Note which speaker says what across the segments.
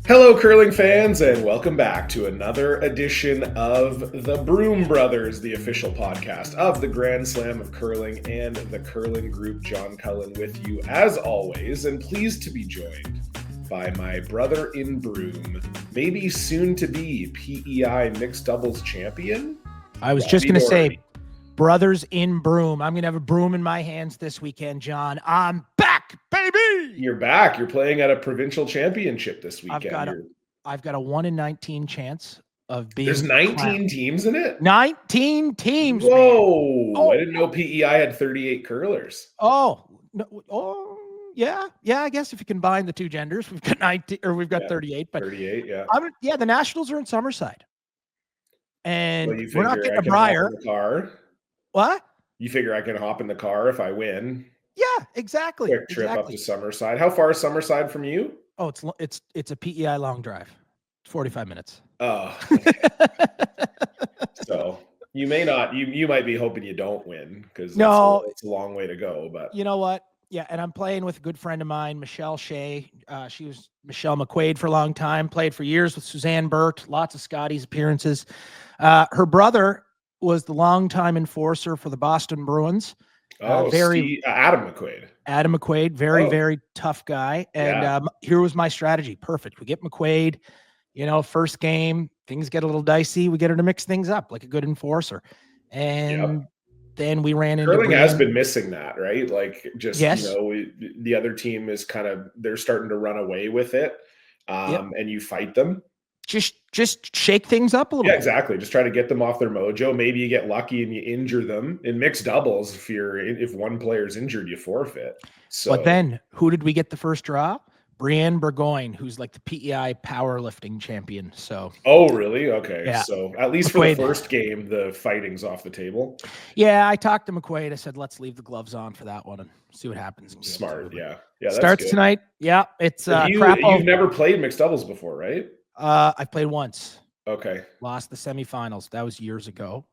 Speaker 1: Hello, curling fans, and welcome back to another edition of the Broom Brothers, the official podcast of the Grand Slam of Curling and the Curling Group. John Cullen with you as always, and pleased to be joined by my brother in Broom, maybe soon to be PEI Mixed Doubles champion.
Speaker 2: I was just going to say, brothers in Broom. I'm going to have a broom in my hands this weekend, John. I'm back, baby.
Speaker 1: You're back. You're playing at a provincial championship this weekend.
Speaker 2: I've got a 1 in 19 chance of being.
Speaker 1: There's 19 teams in it?
Speaker 2: 19 teams.
Speaker 1: Whoa. Oh, I didn't know PEI had 38 curlers.
Speaker 2: Yeah. I guess if you combine the two genders, we've got 19 or we've got 38. But
Speaker 1: 38, yeah.
Speaker 2: The Nationals are in Summerside. And
Speaker 1: well,
Speaker 2: we're not getting a Briar. What?
Speaker 1: You figure I can hop in the car if I win?
Speaker 2: Yeah, exactly.
Speaker 1: Quick trip up to Summerside. How far is Summerside from you?
Speaker 2: Oh, it's a PEI long drive. 45 minutes.
Speaker 1: Oh. So you may not. You might be hoping you don't win because it's a long way to go. But
Speaker 2: you know what? Yeah, and I'm playing with a good friend of mine, Michelle Shea. She was Michelle McQuaid for a long time. Played for years with Suzanne Burt. Lots of Scotties appearances. Her brother was the longtime enforcer for the Boston Bruins.
Speaker 1: Adam McQuaid.
Speaker 2: Adam McQuaid, very tough guy. And here was my strategy. Perfect. We get McQuaid, first game, things get a little dicey. We get her to mix things up like a good enforcer. And then we ran into
Speaker 1: curling has been missing that, right? Like just, the other team is they're starting to run away with it. And you fight them.
Speaker 2: Just shake things up a little bit.
Speaker 1: Yeah, exactly. Just try to get them off their mojo. Maybe you get lucky and you injure them. In mixed doubles, if one player's injured, you forfeit. So,
Speaker 2: but then who did we get the first draw? Brienne Burgoyne, who's like the PEI powerlifting champion. So.
Speaker 1: Oh, really? Okay.
Speaker 2: Yeah.
Speaker 1: So at least for the first game, the fighting's off the table.
Speaker 2: Yeah, I talked to McQuaid. I said, let's leave the gloves on for that one and see what happens.
Speaker 1: Smart. Yeah. That's
Speaker 2: starts
Speaker 1: good.
Speaker 2: Tonight. Yeah. It's
Speaker 1: you've never played mixed doubles before, right?
Speaker 2: I've played once.
Speaker 1: Okay.
Speaker 2: Lost the semifinals. That was years ago.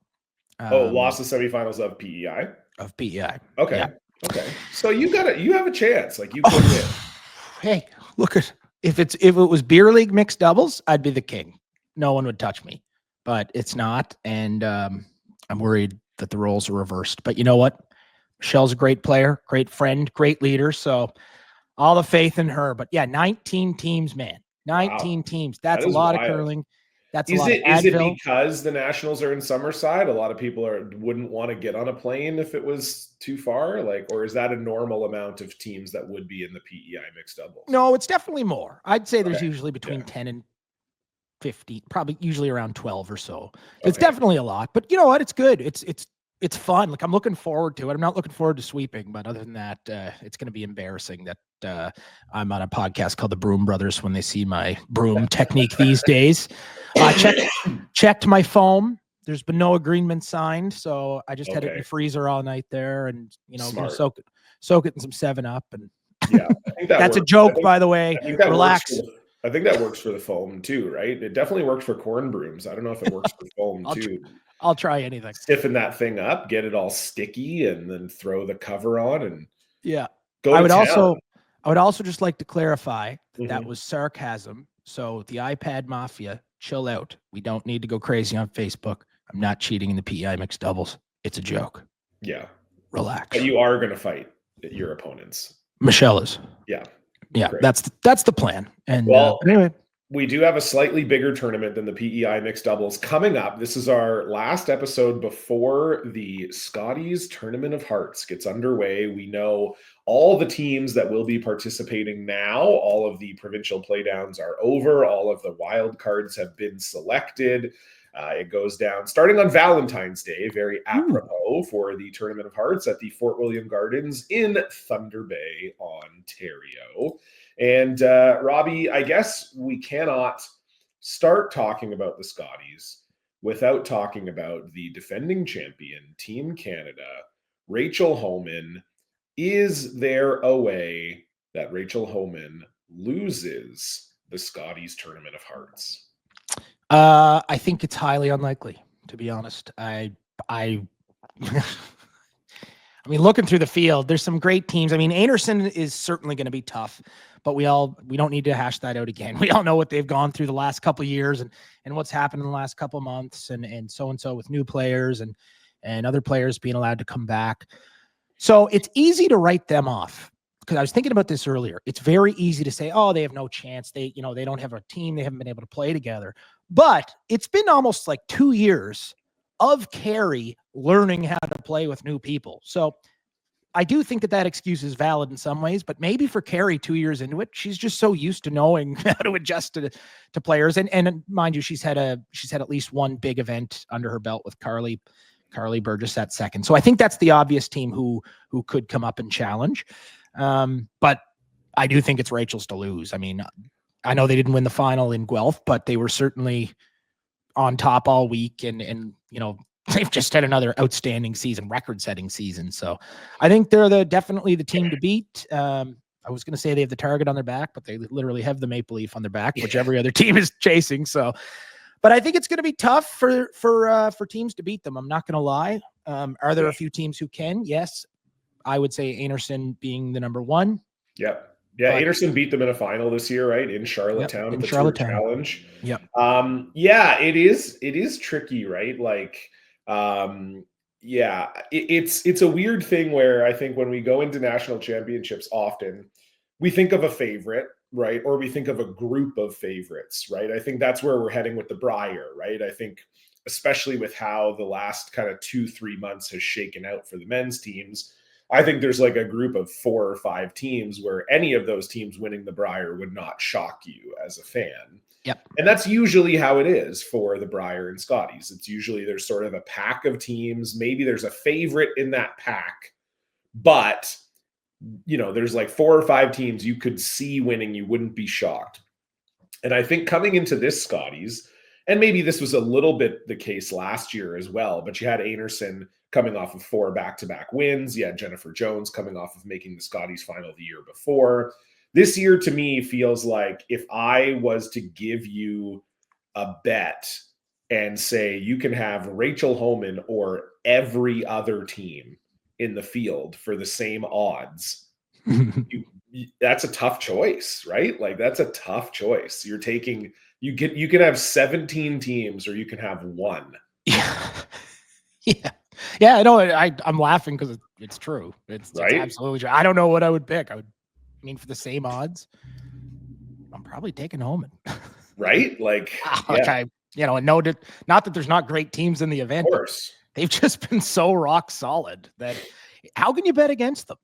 Speaker 1: Lost the semifinals of PEI?
Speaker 2: Of PEI.
Speaker 1: Okay.
Speaker 2: Yeah.
Speaker 1: Okay. So you have a chance. Like you could win.
Speaker 2: Hey, look at if it was beer league mixed doubles, I'd be the king. No one would touch me. But it's not. And I'm worried that the roles are reversed. But you know what? Michelle's a great player, great friend, great leader. So all the faith in her. But yeah, 19 teams, man. 19 teams. That's a lot of curling. That's a lot of Advil.
Speaker 1: Is it because the Nationals are in Summerside? A lot of people wouldn't want to get on a plane if it was too far, or is that a normal amount of teams that would be in the PEI mixed doubles?
Speaker 2: No, it's definitely more. I'd say there's usually between 10 and 50, probably usually around 12 or so. It's definitely a lot, but you know what? It's good. It's fun. Like I'm looking forward to it. I'm not looking forward to sweeping, but other than that, it's going to be embarrassing that I'm on a podcast called the Broom Brothers when they see my broom technique these days. Checked my foam. There's been no agreement signed, so I just had it in the freezer all night there, and gonna soak it in some 7-Up. And
Speaker 1: yeah, I think
Speaker 2: that's
Speaker 1: works.
Speaker 2: a joke, by the way. Relax.
Speaker 1: I think that works for the foam too, right? It definitely works for corn brooms. I don't know if it works for foam too.
Speaker 2: I'll try anything.
Speaker 1: Stiffen that thing up, get it all sticky, and then throw the cover on and
Speaker 2: I would also just like to clarify that was sarcasm. So the iPad Mafia, chill out. We don't need to go crazy on Facebook. I'm not cheating in the PEI mixed doubles. It's a joke.
Speaker 1: Yeah.
Speaker 2: Relax.
Speaker 1: But you are going to fight your opponents.
Speaker 2: Michelle is.
Speaker 1: Yeah.
Speaker 2: Yeah. Great. That's the plan. And anyway.
Speaker 1: We do have a slightly bigger tournament than the PEI Mixed Doubles coming up. This is our last episode before the Scotties Tournament of Hearts gets underway. We know all the teams that will be participating now. All of the provincial playdowns are over. All of the wild cards have been selected. It goes down starting on Valentine's Day, very apropos for the Tournament of Hearts at the Fort William Gardens in Thunder Bay, Ontario. And Robbie, I guess we cannot start talking about the Scotties without talking about the defending champion, Team Canada, Rachel Homan. Is there a way that Rachel Homan loses the Scotties Tournament of Hearts?
Speaker 2: I think it's highly unlikely, to be honest. I mean, looking through the field, there's some great teams. I mean, Anderson is certainly going to be tough. but we don't need to hash that out again. We all know what they've gone through the last couple of years and what's happened in the last couple of months and so with new players and other players being allowed to come back. So it's easy to write them off, because I was thinking about this earlier. It's very easy to say, oh, they have no chance. They don't have a team. They haven't been able to play together. But it's been almost like 2 years of Korey learning how to play with new people. So I do think that excuse is valid in some ways, but maybe for Korey 2 years into it, she's just so used to knowing how to adjust to players. And mind you, she's had at least one big event under her belt with Carly Burgess at second. So I think that's the obvious team who could come up and challenge. But I do think it's Rachel's to lose. I mean, I know they didn't win the final in Guelph, but they were certainly on top all week, and they've just had another outstanding season, record-setting season. So I think they're definitely the team to beat. I was going to say they have the target on their back, but they literally have the Maple Leaf on their back, which every other team is chasing. So, but I think it's going to be tough for teams to beat them. I'm not going to lie. Are there a few teams who can? Yes. I would say Anderson being the number one.
Speaker 1: Yep. Yeah, Anderson beat them in a final this year, right? In Charlottetown,
Speaker 2: in
Speaker 1: the
Speaker 2: Charlottetown
Speaker 1: Tour Challenge.
Speaker 2: Yep.
Speaker 1: Yeah, it is tricky, right? Like, it's a weird thing where I think when we go into national championships, often we think of a favorite, right? Or we think of a group of favorites, right? I think that's where we're heading with the Brier, right? I think especially with how the last kind of 2-3 months has shaken out for the men's teams, I think there's like a group of 4 or 5 teams where any of those teams winning the Brier would not shock you as a fan.
Speaker 2: Yep.
Speaker 1: And that's usually how it is for the Brier and Scotties. It's usually there's sort of a pack of teams. Maybe there's a favorite in that pack, but there's like 4 or 5 teams you could see winning. You wouldn't be shocked. And I think coming into this Scotties, and maybe this was a little bit the case last year as well, but you had Anderson coming off of 4 back-to-back wins. You had Jennifer Jones coming off of making the Scotties final the year before. This year, to me, feels like if I was to give you a bet and say you can have Rachel Homan or every other team in the field for the same odds, that's a tough choice, right? Like, that's a tough choice. You're taking... You can have 17 teams or you can have 1.
Speaker 2: Yeah. I know. I'm laughing because it's true. It's absolutely true. I don't know what I would pick. For the same odds, I'm probably taking Homan.
Speaker 1: Right? Like,
Speaker 2: not that there's not great teams in the event.
Speaker 1: Of course.
Speaker 2: They've just been so rock solid that how can you bet against them?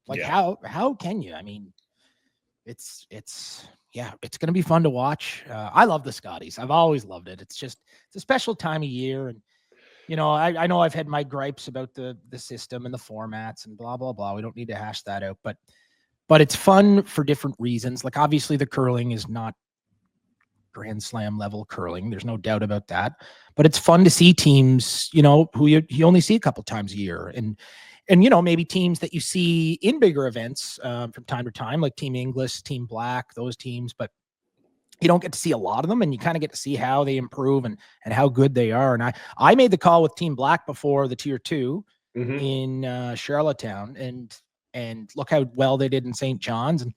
Speaker 2: Like, how can you? I mean, it's going to be fun to watch. I love the Scotties. I've always loved it. It's a special time of year. And, I know I've had my gripes about the system and the formats and blah, blah, blah. We don't need to hash that out, but it's fun for different reasons. Like, obviously the curling is not Grand Slam level curling. There's no doubt about that, but it's fun to see teams, who you only see a couple times a year. And maybe teams that you see in bigger events from time to time, like Team Inglis, Team Black, those teams, but you don't get to see a lot of them, and you kind of get to see how they improve and how good they are. And I made the call with Team Black before the Tier 2 in Charlottetown, and look how well they did in St. John's, and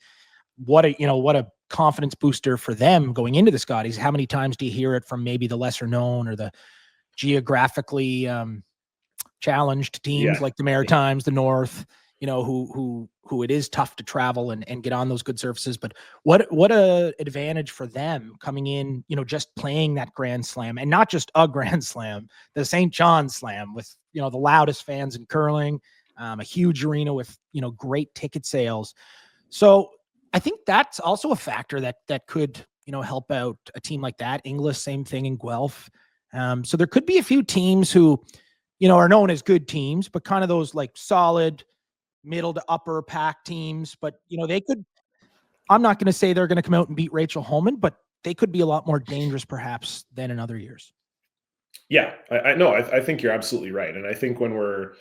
Speaker 2: what a confidence booster for them going into the Scotties. How many times do you hear it from maybe the lesser known or the geographically challenged teams like the Maritimes, the North, who it is tough to travel and get on those good surfaces. But what a advantage for them coming in, just playing that Grand Slam, and not just a Grand Slam, the St. John's Slam with, the loudest fans in curling, a huge arena with, great ticket sales. So I think that's also a factor that could, help out a team like that. Inglis, same thing in Guelph. So there could be a few teams who, are known as good teams, but kind of those like solid middle to upper pack teams. But, they could, I'm not going to say they're going to come out and beat Rachel Homan, but they could be a lot more dangerous perhaps than in other years.
Speaker 1: Yeah, I know. I think you're absolutely right. And I think when we're,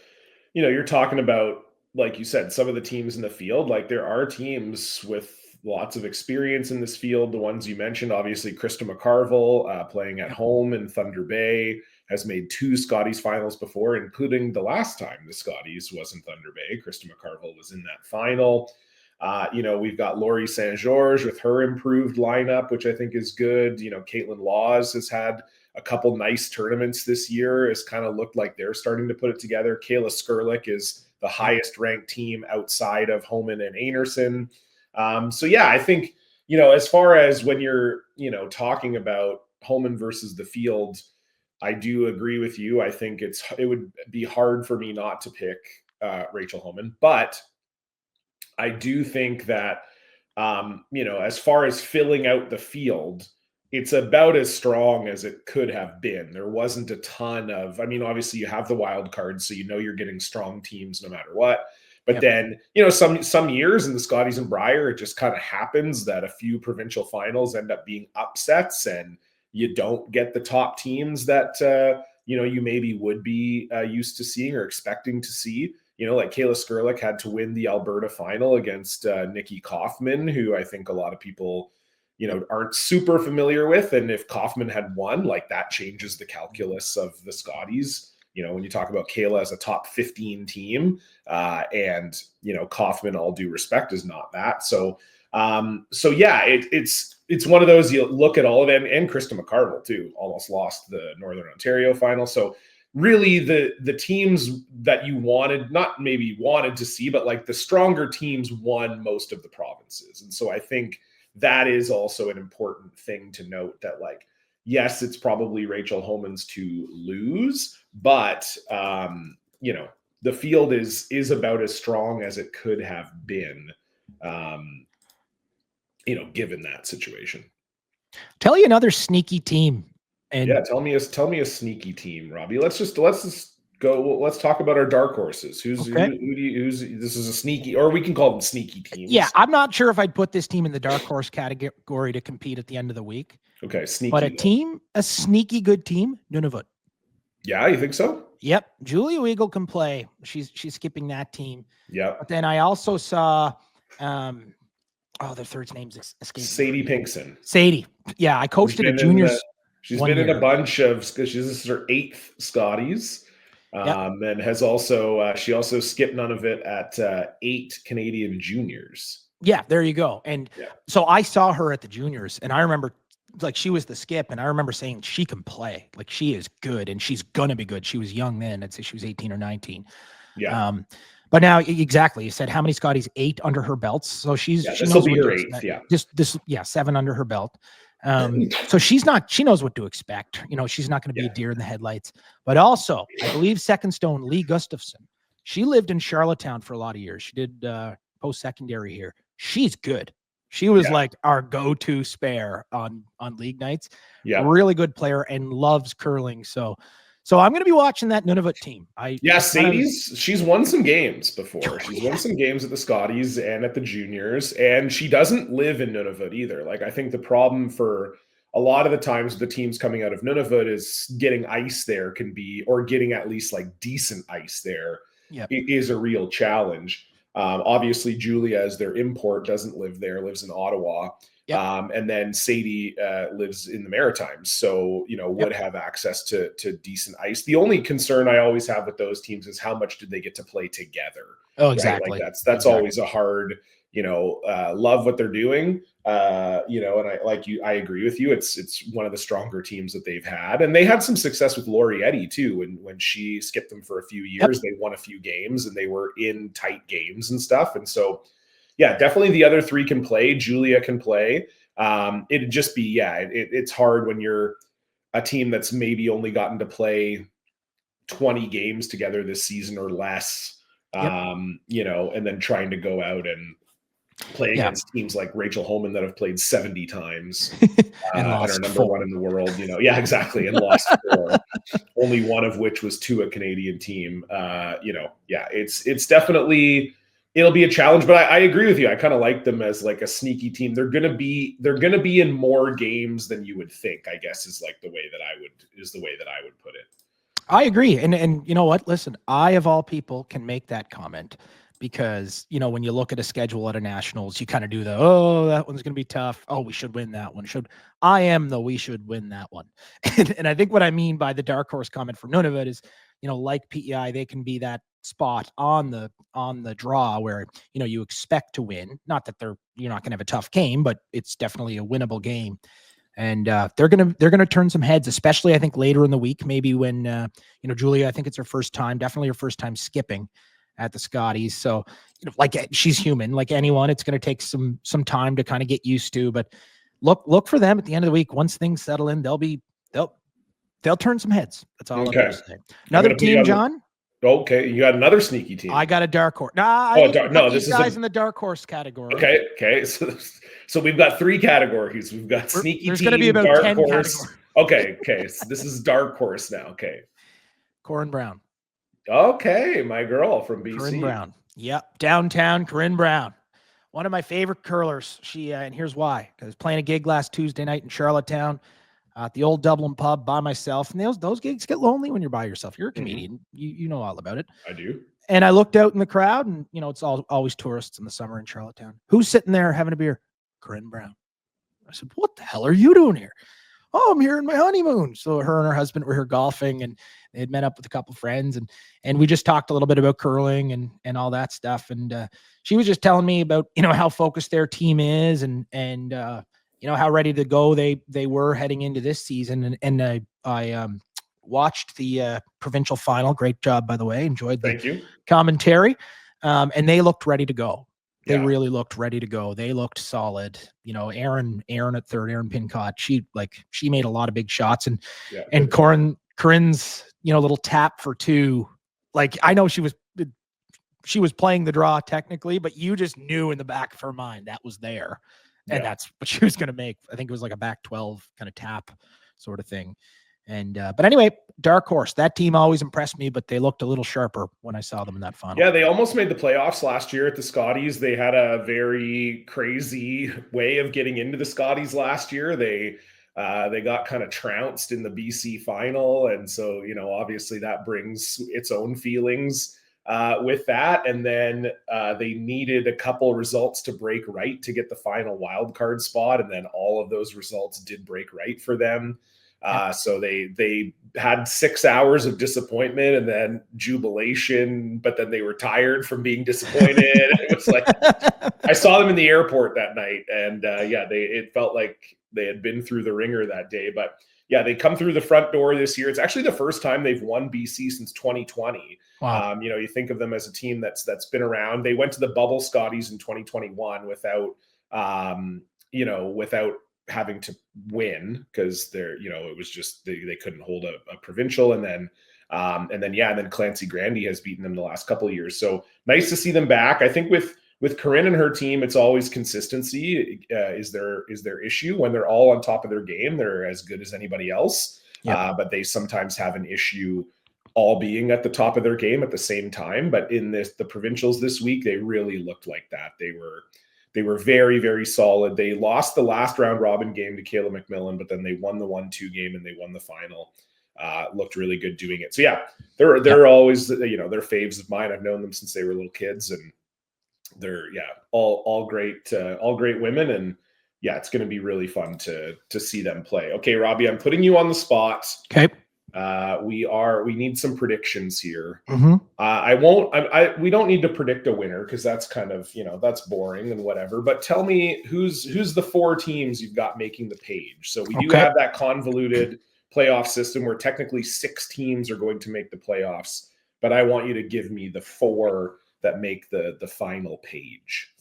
Speaker 1: you're talking about, like you said, some of the teams in the field, like there are teams with lots of experience in this field. The ones you mentioned, obviously, Krista McCarville playing at home in Thunder Bay, has made 2 Scotties finals before, including the last time the Scotties was in Thunder Bay. Krista McCarville was in that final. We've got Laurie St. George with her improved lineup, which I think is good. Caitlin Laws has had a couple nice tournaments this year. It's kind of looked like they're starting to put it together. Kayla Skurlik is the highest ranked team outside of Homan and Einarson. I think, as far as when you're, talking about Homan versus the field, I do agree with you. I think it would be hard for me not to pick Rachel Homan, but I do think that, as far as filling out the field, it's about as strong as it could have been. There wasn't a ton of, obviously you have the wild cards, so you're getting strong teams no matter what. But then, some years in the Scotties and Briar, it just kind of happens that a few provincial finals end up being upsets and you don't get the top teams that, you maybe would be used to seeing or expecting to see. Like Kayla Skurlik had to win the Alberta final against Nikki Kaufman, who I think a lot of people, aren't super familiar with. And if Kaufman had won, like that changes the calculus of the Scotties. When you talk about Kayla as a top 15 team and, Kaufman, all due respect, is not that. It's one of those, you look at all of them, and Krista McCarville too, almost lost the Northern Ontario final. So really the teams that you not maybe wanted to see, but like the stronger teams won most of the provinces. And so I think that is also an important thing to note, that like, yes, it's probably Rachel Homan's to lose, but the field is about as strong as it could have been, given that situation.
Speaker 2: Tell you another sneaky team. And
Speaker 1: tell me a sneaky team, Robbie. Let's just go. Let's talk about our dark horses. Who's this is a sneaky, or we can call them sneaky teams.
Speaker 2: Yeah, I'm not sure if I'd put this team in the dark horse category to compete at the end of the week.
Speaker 1: Okay, sneaky.
Speaker 2: But a sneaky good team, Nunavut.
Speaker 1: Yeah, you think so?
Speaker 2: Yep, Julia Weigel can play. She's skipping that team.
Speaker 1: Yeah.
Speaker 2: But then I also saw, their third name's escaping.
Speaker 1: Sadie Pinkson.
Speaker 2: Sadie. Yeah, I coached at a juniors.
Speaker 1: She's been in a bunch of, because this is her 8th Scotties, and has also she also skipped none of it at 8 Canadian juniors.
Speaker 2: Yeah, there you go. And so I saw her at the juniors, and I remember like she was the skip, and I remember saying she can play, like she is good, and she's gonna be good. She was young then. I'd say she was 18 or 19. Yeah. But now, exactly, you said how many Scotties? 8 under her belts. So she
Speaker 1: this will be her 8th. Yeah.
Speaker 2: This 7 under her belt. So she knows what to expect. She's not going to be a deer in the headlights. But also, I believe second stone Lee Gustafson. She lived in Charlottetown for a lot of years. She did post-secondary here. She's good. She was like our go-to spare on league nights. Yeah, really good player and loves curling. So I'm going to be watching that Nunavut team. She's won some games before. She's won some games at the Scotties and at the juniors, and she doesn't live in Nunavut either. Like, I think the problem for a lot of the times the teams coming out of Nunavut is getting ice there or getting at least like decent ice there is a real challenge. Obviously, Julia, as their import, doesn't live there, lives in Ottawa. Yep. And then Sadie lives in the Maritimes, so would have access to decent ice. The only concern I always have with those teams is how much did they get to play together? Oh, exactly. Right? Like that's always a hard. Love what they're doing. And I agree with you. It's one of the stronger teams that they've had, and they had some success with Lori Eddy too. And when she skipped them for a few years, they won a few games, and they were in tight games and stuff. And so. Yeah, definitely the other 3 can play. Julia can play. It'd just be, it's hard when you're a team that's maybe only gotten to play 20 games together this season or less, and then trying to go out and play against teams like Rachel Homan that have played 70 times and are number 1 in the world, Yeah, exactly. And lost 4, only one of which was to a Canadian team. It's definitely... It'll be a challenge, but I agree with you. I kind of like them as like a sneaky team. They're gonna be in more games than you would think, I guess, is the way that I would put it. I agree. And you know what? Listen, I of all people can make that comment because when you look at a schedule at a nationals, you kind of do that one's gonna be tough. Oh, we should win that one. We should win that one. And I think what I mean by the dark horse comment for Nunavut is like PEI, they can be that spot on the draw where, you expect to win. Not that you're not going to have a tough game, but it's definitely a winnable game. And they're gonna turn some heads, especially I think later in the week, maybe when Julia, I think it's her first time, definitely her first time skipping at the Scotties. So like she's human, like anyone. It's going to take some time to kind of get used to. But look for them at the end of the week. Once things settle in, they'll turn some heads. That's all I'm going to say. Another team, John.
Speaker 1: Okay, you got another sneaky team.
Speaker 2: I got a dark horse. Nah, this is in the dark horse category.
Speaker 1: Okay. So we've got 3 categories. We've got sneaky
Speaker 2: There's
Speaker 1: team,
Speaker 2: going to be about
Speaker 1: dark
Speaker 2: 10
Speaker 1: horse.
Speaker 2: categories.
Speaker 1: Okay. So this is dark horse now. Okay.
Speaker 2: Corinne Brown.
Speaker 1: Okay, my girl from BC.
Speaker 2: Corinne Brown. Yep, downtown Corinne Brown. One of my favorite curlers. She and here's why. Because I was playing a gig last Tuesday night in Charlottetown at the old Dublin pub by myself. And those gigs get lonely when you're by yourself. You're a comedian. You know all about it.
Speaker 1: I do.
Speaker 2: And I looked out in the crowd, and it's always tourists in the summer in Charlottetown. Who's sitting there having a beer? Corinne Brown. I said, "What the hell are you doing here?" "Oh, I'm here in my honeymoon." So her and her husband were here golfing, and they had met up with a couple friends, and we just talked a little bit about curling and all that stuff. And she was just telling me about how focused their team is, and how ready to go they were heading into this season. And I watched the provincial final. Great job, by the way. Enjoyed the commentary. And they looked ready to go. They really looked ready to go. They looked solid. Aaron at third, Aaron Pincott, she made a lot of big shots, and Corinne's, little tap for 2. Like, I know she was playing the draw technically, but you just knew in the back of her mind that was there. And that's what she was going to make. I think it was like a back 12 kind of tap sort of thing. And but anyway, dark horse. That team always impressed me, but they looked a little sharper when I saw them in that final.
Speaker 1: Yeah, they almost made the playoffs last year at the Scotties. They had a very crazy way of getting into the Scotties last year. They got kind of trounced in the BC final, and so obviously that brings its own feelings with that. And then they needed a couple results to break right to get the final wild card spot, and then all of those results did break right for them. So they had 6 hours of disappointment and then jubilation, but then they were tired from being disappointed. It was like, I saw them in the airport that night, and it felt like they had been through the ringer that day. But yeah, they come through the front door this year. It's actually the first time they've won BC since 2020.
Speaker 2: Wow.
Speaker 1: You think of them as a team that's been around. They went to the bubble Scotties in 2021 without having to win, because it was just they couldn't hold a provincial, and then Clancy Grandy has beaten them the last couple of years. So nice to see them back. I think with Corinne and her team, it's always consistency is their issue. When they're all on top of their game, they're as good as anybody else. But they sometimes have an issue all being at the top of their game at the same time. But in the provincials this week, they really looked like that. They were very, very solid. They lost the last round robin game to Kayla McMillan, but then they won the 1-2 game and they won the final. Looked really good doing it. So yeah, they're always, they're faves of mine. I've known them since they were little kids, and they're all great women. And yeah, it's going to be really fun to see them play. Okay, Robbie, I'm putting you on the spot.
Speaker 2: Okay.
Speaker 1: We need some predictions here.
Speaker 2: Mm-hmm.
Speaker 1: We don't need to predict a winner, because that's kind of, that's boring and whatever, but tell me who's the 4 teams you've got making the page. So we do have that convoluted playoff system where technically 6 teams are going to make the playoffs, but I want you to give me the 4 that make the final page.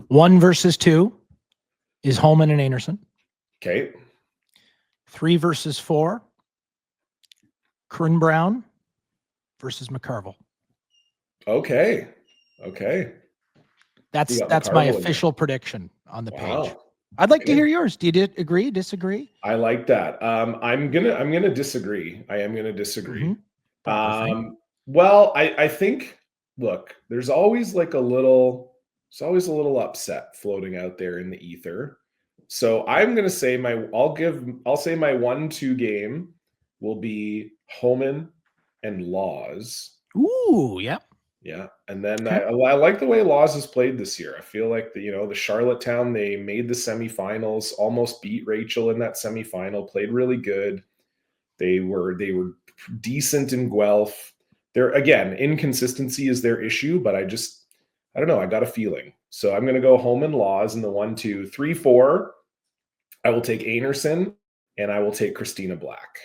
Speaker 2: 1 versus 2 is Holman and Anderson.
Speaker 1: Okay.
Speaker 2: 3 versus 4, Corinne Brown versus McCarville.
Speaker 1: Okay.
Speaker 2: That's my official prediction on the page. I'd like to hear yours. Do you agree, disagree?
Speaker 1: I like that. I'm gonna disagree. I am gonna disagree.
Speaker 2: Mm-hmm.
Speaker 1: Well, I think, look, there's always a little upset floating out there in the ether. So I'm gonna say I'll say my 1-2 game will be Homan and Laws.
Speaker 2: Ooh, yep.
Speaker 1: Yeah. And then I like the way Laws has played this year. I feel like the Charlottetown, they made the semifinals, almost beat Rachel in that semifinal, played really good. They were decent in Guelph. they're, again, inconsistency is their issue, but I don't know. I got a feeling. So I'm going to go home and Laws in the 1, 2, 3, 4. I will take Anerson and I will take Christina Black.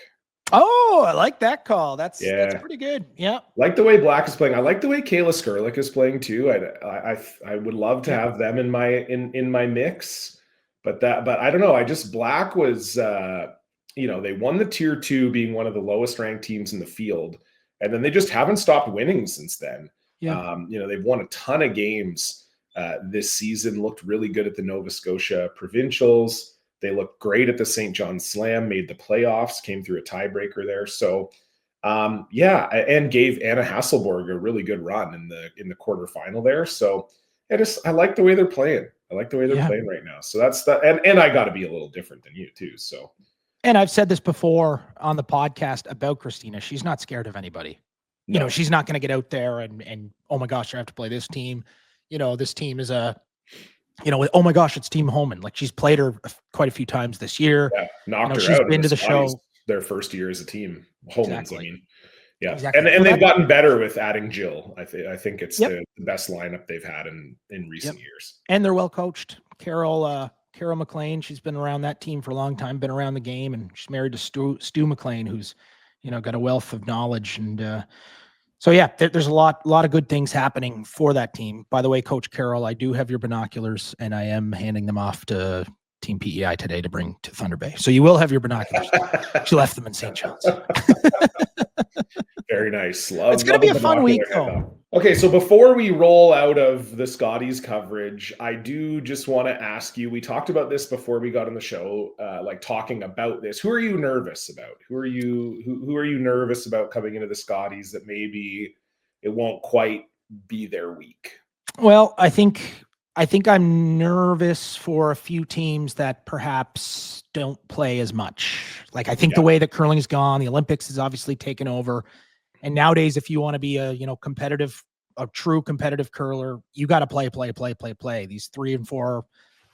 Speaker 2: Oh, I like that call. That's pretty good. Yeah.
Speaker 1: Like the way Black is playing. I like the way Kayla Skurlik is playing too. I would love to have them in my mix, but I don't know. Black was, they won the tier 2 being one of the lowest ranked teams in the field. And then they just haven't stopped winning since then.
Speaker 2: Yeah.
Speaker 1: They've won a ton of games this season, looked really good at the Nova Scotia provincials. They looked great at the St. John Slam, made the playoffs, came through a tiebreaker there. So, and gave Anna Hasselborg a really good run in the quarterfinal there. So I like the way they're playing. I like the way they're playing right now. So that's and I got to be a little different than you too. So,
Speaker 2: and I've said this before on the podcast about Christina. She's not scared of anybody. No. You know, she's not going to get out there and oh my gosh, I have to play this team. This team is oh my gosh, it's Team Homan. Like, she's played her quite a few times this year.
Speaker 1: Yeah, knocked her
Speaker 2: she's
Speaker 1: out.
Speaker 2: Been to the show.
Speaker 1: Their first year as a team. Homans, exactly. I mean, yeah,
Speaker 2: exactly.
Speaker 1: And they've gotten better with adding Jill. I think it's the best lineup they've had in recent years.
Speaker 2: And they're well coached. Carol McLean, she's been around that team for a long time, been around the game, and she's married to Stu McLean, who's got a wealth of knowledge. And so yeah, there's a lot of good things happening for that team. By the way, Coach Carol, I do have your binoculars, and I am handing them off to Team PEI today to bring to Thunder Bay. So you will have your binoculars. She left them in St. John's.
Speaker 1: Very nice.
Speaker 2: It's going to be a fun week, though.
Speaker 1: Okay, so before we roll out of the Scotties coverage, I do just want to ask you, we talked about this before we got on the show, talking about this. Who are you nervous about? Who are you nervous about coming into the Scotties that maybe it won't quite be their week?
Speaker 2: Well, I think I'm nervous for a few teams that perhaps don't play as much. Like, I think the way that curling's gone, the Olympics has obviously taken over. And nowadays, if you want to be a true competitive curler, you got to play. These 3 and 4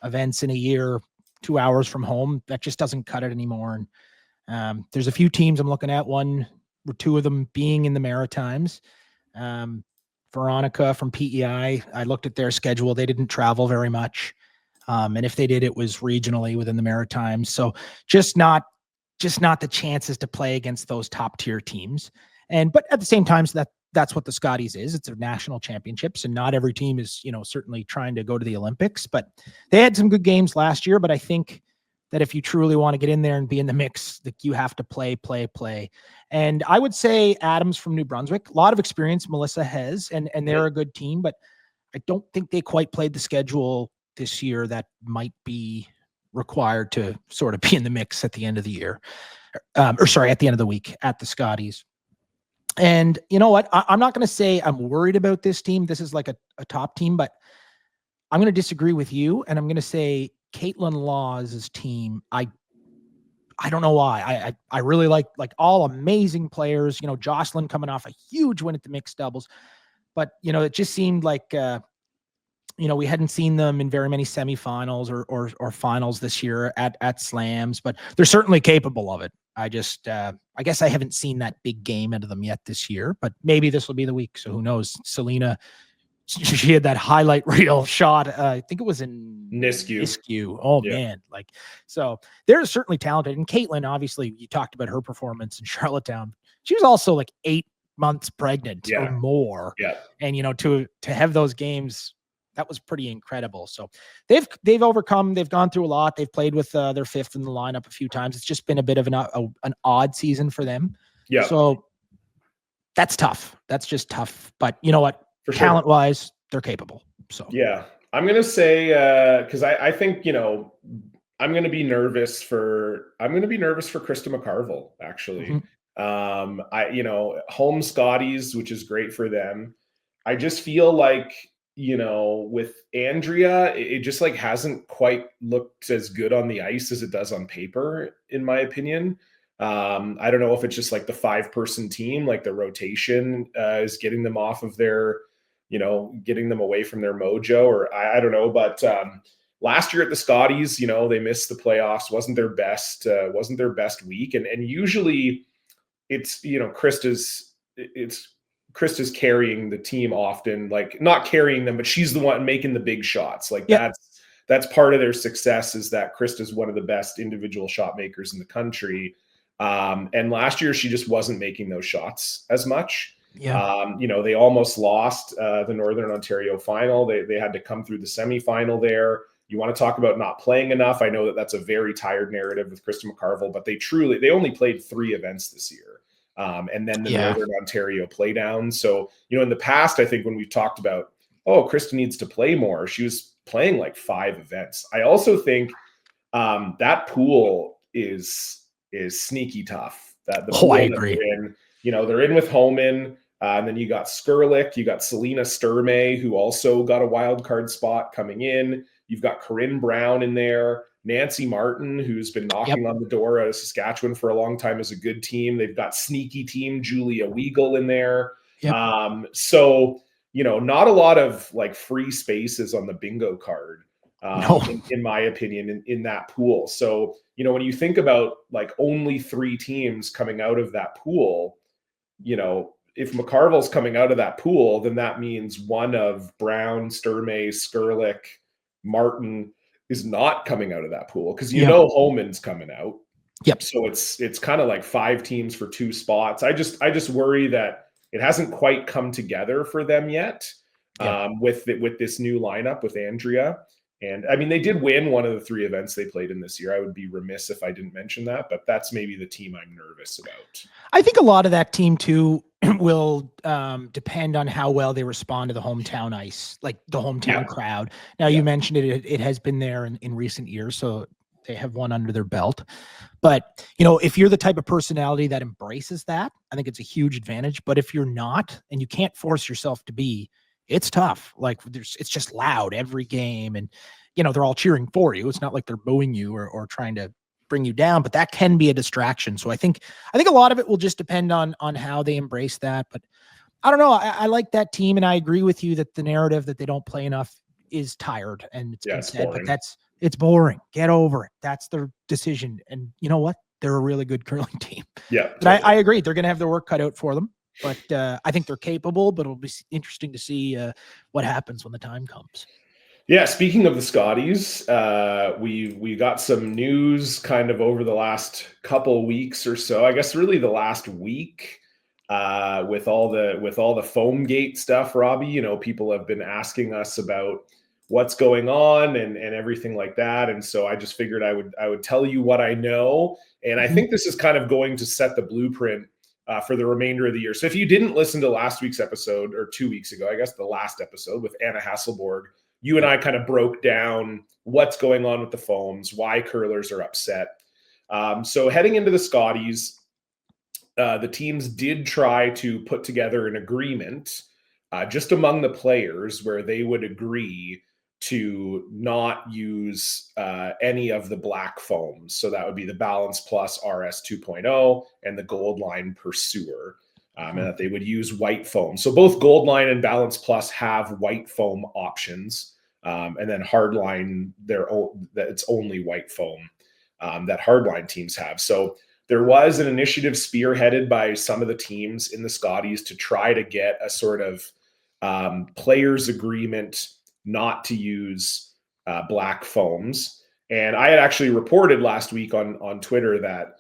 Speaker 2: events in a year, 2 hours from home, that just doesn't cut it anymore. And there's a few teams I'm looking at, 1 or 2 of them being in the Maritimes. Veronica from PEI, I looked at their schedule. They didn't travel very much. And if they did, it was regionally within the Maritimes. So just not the chances to play against those top tier teams. But at the same time, so that's what the Scotties is. It's a national championships, and not every team is, certainly trying to go to the Olympics, but they had some good games last year. But I think that if you truly want to get in there and be in the mix, that you have to play. And I would say Adams from New Brunswick, a lot of experience Melissa has, and they're a good team, but I don't think they quite played the schedule this year that might be required to sort of be in the mix at the end of the year. At the end of the week at the Scotties. And you know what? I'm not going to say I'm worried about this team. This is like a top team, but I'm going to disagree with you. And I'm going to say Caitlin Law's team. I don't know why. I really like all amazing players, Jocelyn coming off a huge win at the mixed doubles, but it just seemed like, we hadn't seen them in very many semifinals or finals this year at slams, but they're certainly capable of it. I just, I guess I haven't seen that big game out of them yet this year, but maybe this will be the week. So who knows? Selena, she had that highlight reel shot. I think it was in Nisku. Oh man. So they're certainly talented. And Caitlin, obviously you talked about her performance in Charlottetown. She was also 8 months pregnant or more. Yeah. And, to have those games, that was pretty incredible. So they've overcome, they've gone through a lot. They've played with their 5th in the lineup a few times. It's just been a bit of an odd season for them. Yeah. So that's tough. That's just tough. But you know what? Talent wise, they're capable. So
Speaker 1: yeah, I'm going to say, cause I think, I'm going to be nervous for Krista McCarville, actually. Mm-hmm. Home Scotties, which is great for them. I just feel like, with Andrea, it just hasn't quite looked as good on the ice as it does on paper, in my opinion. I don't know if it's just the 5-person team, the rotation is getting them off of their, getting them away from their mojo, or I don't know. But last year at the Scotties, they missed the playoffs, wasn't their best week. And usually it's, Krista's, it's Krista's carrying the team often, like not carrying them, but she's the one making the big shots. Like that's part of their success, is that Krista's one of the best individual shot makers in the country. And last year she just wasn't making those shots as much. You know, they almost lost the Northern Ontario final. They had to come through the semifinal there. You want to talk about not playing enough. I know that that's a very tired narrative with Krista McCarville, but they only played 3 events this year. And then the Northern Ontario playdown. So, you know, in the past, I think when we've talked about, oh, Krista needs to play more, she was playing like 5 events. I also think that pool is sneaky tough. That the pool
Speaker 2: I agree.
Speaker 1: they're in, you know, they're in with Homan, and then you got Skurlik, you got Selena Sturmey, who also got a wild card spot coming in. You've got Corinne Brown in there, Nancy Martin, who's been knocking on the door out of Saskatchewan for a long time, is a good team. They've got sneaky team Julia Weigel in there. So, you know, not a lot of like free spaces on the bingo card. In my opinion, in that pool. So, you know, when you think about like only 3 teams coming out of that pool, you know, if McCarville's coming out of that pool, then that means one of Brown, Sturmey, Skurlik, Martin is not coming out of that pool, because you know Homan's coming out. So it's kind of like 5 teams for 2 spots. I just worry that it hasn't quite come together for them yet with this new lineup with Andrea. And I mean, they did win one of the 3 events they played in this year. I would be remiss if I didn't mention that, but that's maybe the team I'm nervous about.
Speaker 2: I think a lot of that team too will depend on how well they respond to the hometown ice, like the hometown crowd. Now you mentioned it has been there in recent years, so they have one under their belt. But, you know, if you're the type of personality that embraces that, I think it's a huge advantage. But if you're not, and you can't force yourself to be, it's tough. Like it's just loud every game, and, you know, they're all cheering for you. It's not like they're booing you or trying to bring you down, but that can be a distraction. So I think a lot of it will just depend on how they embrace that. But I don't know. I like that team, and I agree with you that the narrative that they don't play enough is tired, and it's been said, but it's boring. Get over it. That's their decision. And you know what? They're a really good curling team. But I agree. They're going to have their work cut out for them. But I think they're capable, but it'll be interesting to see what happens when the time comes.
Speaker 1: Yeah, speaking of the Scotties, we got some news kind of over the last couple weeks or so. I guess really the last week with all the Foamgate stuff, Robbie. You know, people have been asking us about what's going on and everything like that. And so I just figured I would tell you what I know. And I think this is kind of going to set the blueprint for the remainder of the year. So if you didn't listen to last week's episode, or 2 weeks ago, I guess the last episode with Anna Hasselborg, you and I kind of broke down what's going on with the foams, why curlers are upset. So heading into the Scotties, the teams did try to put together an agreement just among the players where they would agree to not use any of the black foams. So that would be the Balance Plus RS 2.0 and the Gold Line Pursuer, and that they would use white foam. So both Gold Line and Balance Plus have white foam options, and then Hardline, it's only white foam that Hardline teams have. So there was an initiative spearheaded by some of the teams in the Scotties to try to get a sort of players agreement not to use black foams. And I had actually reported last week on Twitter that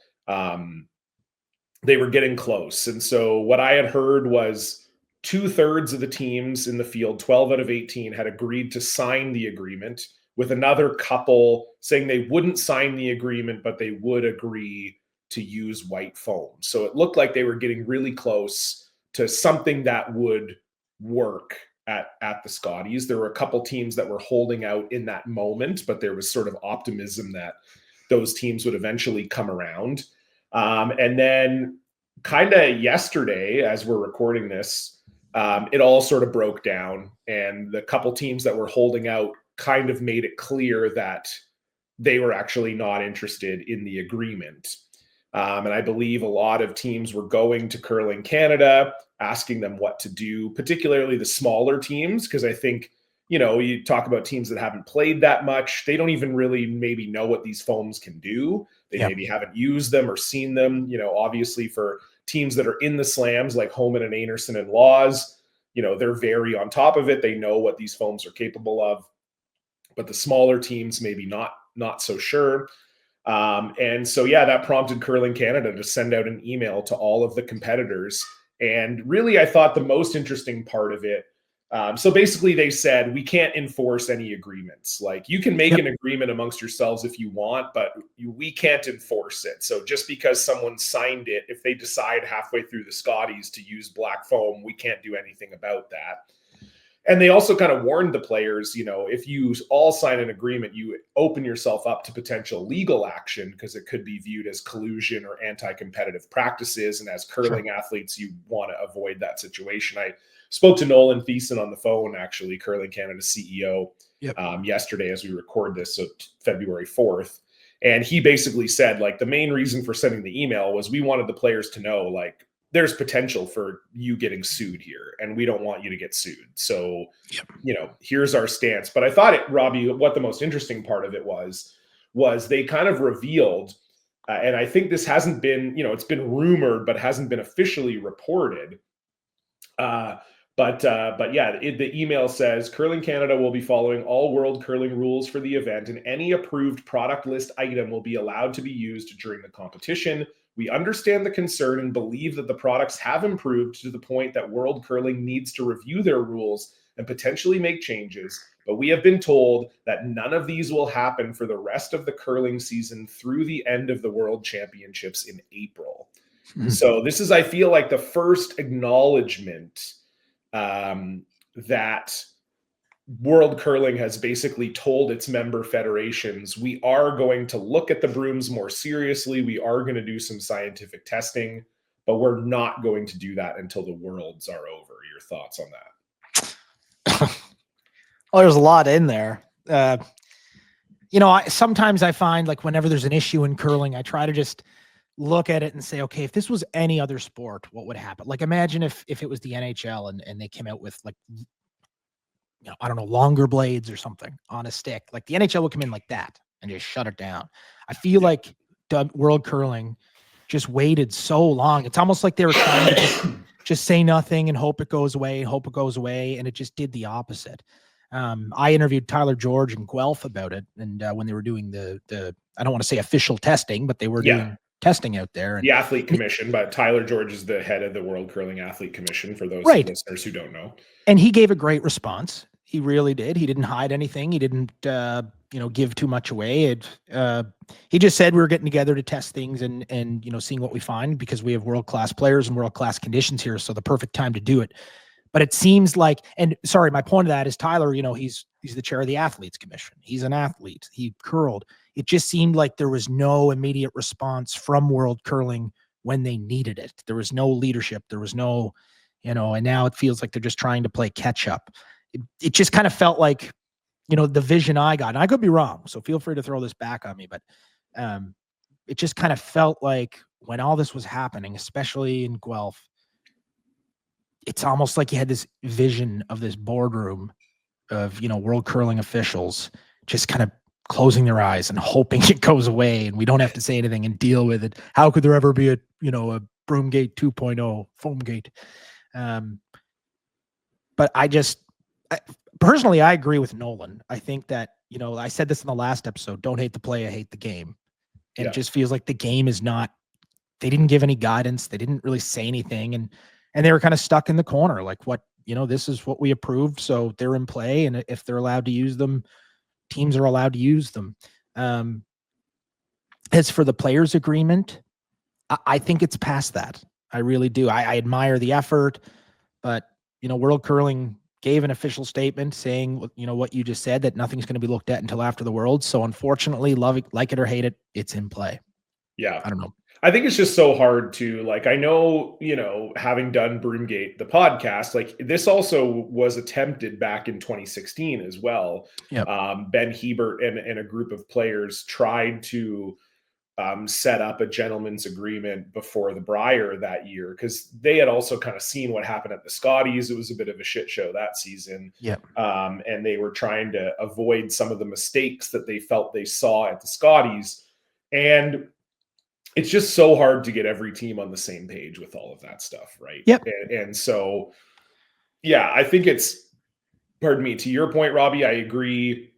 Speaker 1: they were getting close. And so what I had heard was 2/3 of the teams in the field, 12 out of 18, had agreed to sign the agreement, with another couple saying they wouldn't sign the agreement, but they would agree to use white foam. So it looked like they were getting really close to something that would work at the Scotties. There were a couple teams that were holding out in that moment, but there was sort of optimism that those teams would eventually come around. And then kind of yesterday, as we're recording this, it all sort of broke down, and the couple teams that were holding out kind of made it clear that they were actually not interested in the agreement. And I believe a lot of teams were going to Curling Canada, asking them what to do, particularly the smaller teams, because I think, you know, you talk about teams that haven't played that much. They don't even really maybe know what these foams can do. They maybe haven't used them or seen them. You know, obviously for teams that are in the slams like Homan and Anerson and Laws, they're very on top of it. They know what these foams are capable of, but the smaller teams maybe not so sure. And so, that prompted Curling Canada to send out an email to all of the competitors. And really, I thought the most interesting part of it, so basically they said, we can't enforce any agreements. Like, you can make an agreement amongst yourselves if you want, but we can't enforce it. So just because someone signed it, if they decide halfway through the Scotties to use black foam, we can't do anything about that. And they also kind of warned the players, if you all sign an agreement, you open yourself up to potential legal action because it could be viewed as collusion or anti-competitive practices. And as curling athletes, you want to avoid that situation. I spoke to Nolan Thiessen on the phone, actually, Curling Canada CEO, yesterday as we record this, so February 4th. And he basically said, like, the main reason for sending the email was we wanted the players to know, like, there's potential for you getting sued here, and we don't want you to get sued. So, here's our stance. But I thought Robbie, what the most interesting part of it was they kind of revealed, and I think this hasn't been, it's been rumored, but hasn't been officially reported. The email says Curling Canada will be following all World Curling rules for the event, and any approved product list item will be allowed to be used during the competition. We understand the concern and believe that the products have improved to the point that World Curling needs to review their rules and potentially make changes, but we have been told that none of these will happen for the rest of the curling season through the end of the World Championships in April. So this is, I feel like, the first acknowledgement that World Curling has basically told its member federations, we are going to look at the brooms more seriously. We are going to do some scientific testing, but we're not going to do that until the Worlds are over. Your thoughts on that?
Speaker 2: Well, there's a lot in there. Sometimes I find, like, whenever there's an issue in curling, I try to just look at it and say, okay, if this was any other sport, what would happen? Like, imagine if it was the NHL and they came out with, like, I don't know, longer blades or something on a stick. Like, the NHL would come in like that and just shut it down. I feel like World Curling just waited so long. It's almost like they were trying to just say nothing and hope it goes away, and it just did the opposite. I interviewed Tyler George and Guelph about it, and when they were doing the I don't want to say official testing, but they were doing testing out there.
Speaker 1: The Athlete Commission, but Tyler George is the head of the World Curling Athlete Commission, for those listeners who don't know.
Speaker 2: And he gave a great response. He really did. He didn't hide anything. He didn't, give too much away. He just said we were getting together to test things and seeing what we find, because we have world-class players and world-class conditions here. So the perfect time to do it. But it seems like, and sorry, my point of that is Tyler, he's the chair of the Athletes Commission. He's an athlete. He curled. It just seemed like there was no immediate response from World Curling when they needed it. There was no leadership. There was no, and now it feels like they're just trying to play catch up. It just kind of felt like, the vision I got, and I could be wrong, so feel free to throw this back on me, but it just kind of felt like when all this was happening, especially in Guelph, it's almost like you had this vision of this boardroom of, World Curling officials just kind of closing their eyes and hoping it goes away and we don't have to say anything and deal with it. How could there ever be a Broomgate 2.0, Foamgate? But personally, I agree with Nolan. I think that, I said this in the last episode, don't hate the play, I hate the game. And it just feels like the game is not, they didn't give any guidance. They didn't really say anything. And they were kind of stuck in the corner. Like, what, this is what we approved. So they're in play. And if they're allowed to use them, teams are allowed to use them. As for the players agreement, I think it's past that. I really do. I admire the effort, but World Curling gave an official statement saying, what you just said, that nothing's going to be looked at until after the World. So unfortunately, like it or hate it, it's in play.
Speaker 1: Yeah.
Speaker 2: I don't know.
Speaker 1: I think it's just so hard to, like, I know, having done Broomgate, the podcast, like, this also was attempted back in 2016 as well.
Speaker 2: Yep.
Speaker 1: Ben Hebert and a group of players tried to set up a gentleman's agreement before the Brier that year, because they had also kind of seen what happened at the Scotties. It was a bit of a shit show that season.
Speaker 2: Yep.
Speaker 1: And they were trying to avoid some of the mistakes that they felt they saw at the Scotties. And it's just so hard to get every team on the same page with all of that stuff, right?
Speaker 2: Yep.
Speaker 1: And so, yeah, I think it's, pardon me, to your point, Robbie, I agree.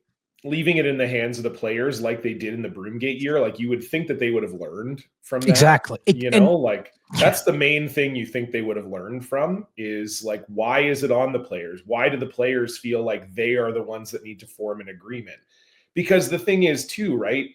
Speaker 1: Leaving it in the hands of the players like they did in the Broomgate year, like you would think that they would have learned from that.
Speaker 2: Exactly.
Speaker 1: Like that's the main thing you think they would have learned from is like, why is it on the players? Why do the players feel like they are the ones that need to form an agreement? Because the thing is too, right?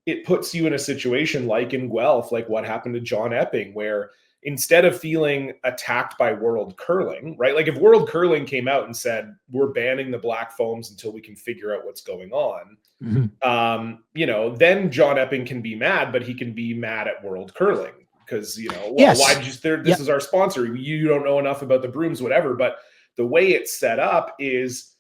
Speaker 1: It puts you in a situation like in Guelph, like what happened to John Epping, where instead of feeling attacked by World Curling, right? Like if World Curling came out and said, we're banning the black foams until we can figure out what's going on, then John Epping can be mad, but he can be mad at World Curling because, why did you, this is our sponsor. You don't know enough about the brooms, whatever. But the way it's set up is,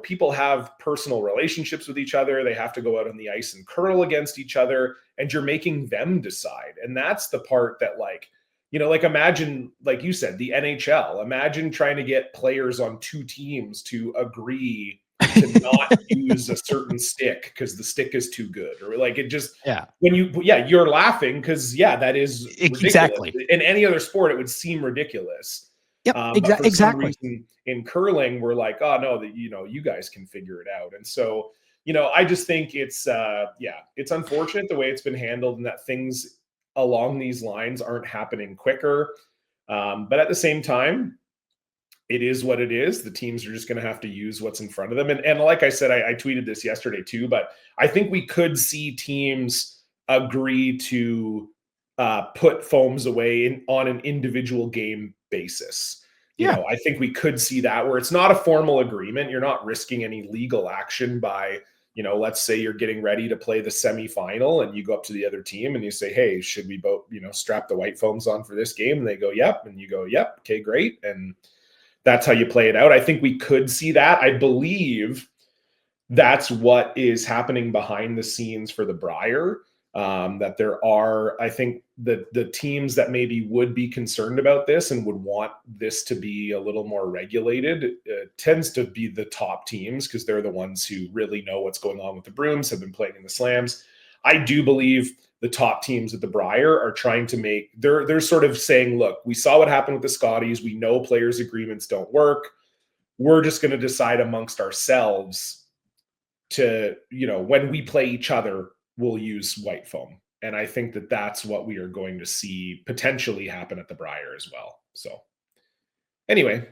Speaker 1: people have personal relationships with each other. They have to go out on the ice and curl against each other, and you're making them decide. And that's the part that like imagine, like you said, the NHL, imagine trying to get players on two teams to agree to not use a certain stick because the stick is too good, or like it just, you're laughing because that is ridiculous.
Speaker 2: Exactly.
Speaker 1: In any other sport, it would seem ridiculous.
Speaker 2: Yep,
Speaker 1: but for
Speaker 2: exactly.
Speaker 1: some reason in curling, we're like, oh no, you guys can figure it out. And so, I just think it's unfortunate the way it's been handled and that things along these lines aren't happening quicker. But at the same time, it is what it is. The teams are just going to have to use what's in front of them. And like I said, I tweeted this yesterday too, but I think we could see teams agree to put foams away on an individual game basis. I think we could see that where it's not a formal agreement. You're not risking any legal action by, let's say you're getting ready to play the semifinal and you go up to the other team and you say, hey, should we both, strap the white foams on for this game? And they go, yep. And you go, yep. Okay, great. And that's how you play it out. I think we could see that. I believe that's what is happening behind the scenes for the Brier. That there are, I think the teams that maybe would be concerned about this and would want this to be a little more regulated tends to be the top teams because they're the ones who really know what's going on with the brooms, have been playing in the slams. I do believe the top teams at the Brier are trying to make, they're sort of saying, look, we saw what happened with the Scotties. We know players' agreements don't work. We're just going to decide amongst ourselves to, when we play each other, we'll use white foam. And I think that that's what we are going to see potentially happen at the Brier as well. So anyway,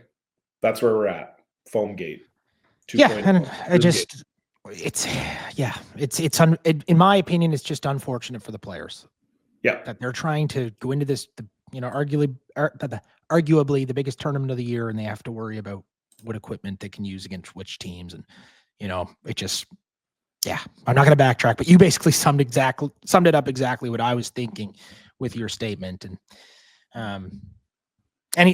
Speaker 1: that's where we're at. Foamgate.
Speaker 2: And I just, in my opinion, it's just unfortunate for the players.
Speaker 1: Yeah.
Speaker 2: That they're trying to go into this, arguably the biggest tournament of the year, and they have to worry about what equipment they can use against which teams. And, it just, I'm not going to backtrack, but you basically summed it up exactly what I was thinking with your statement. And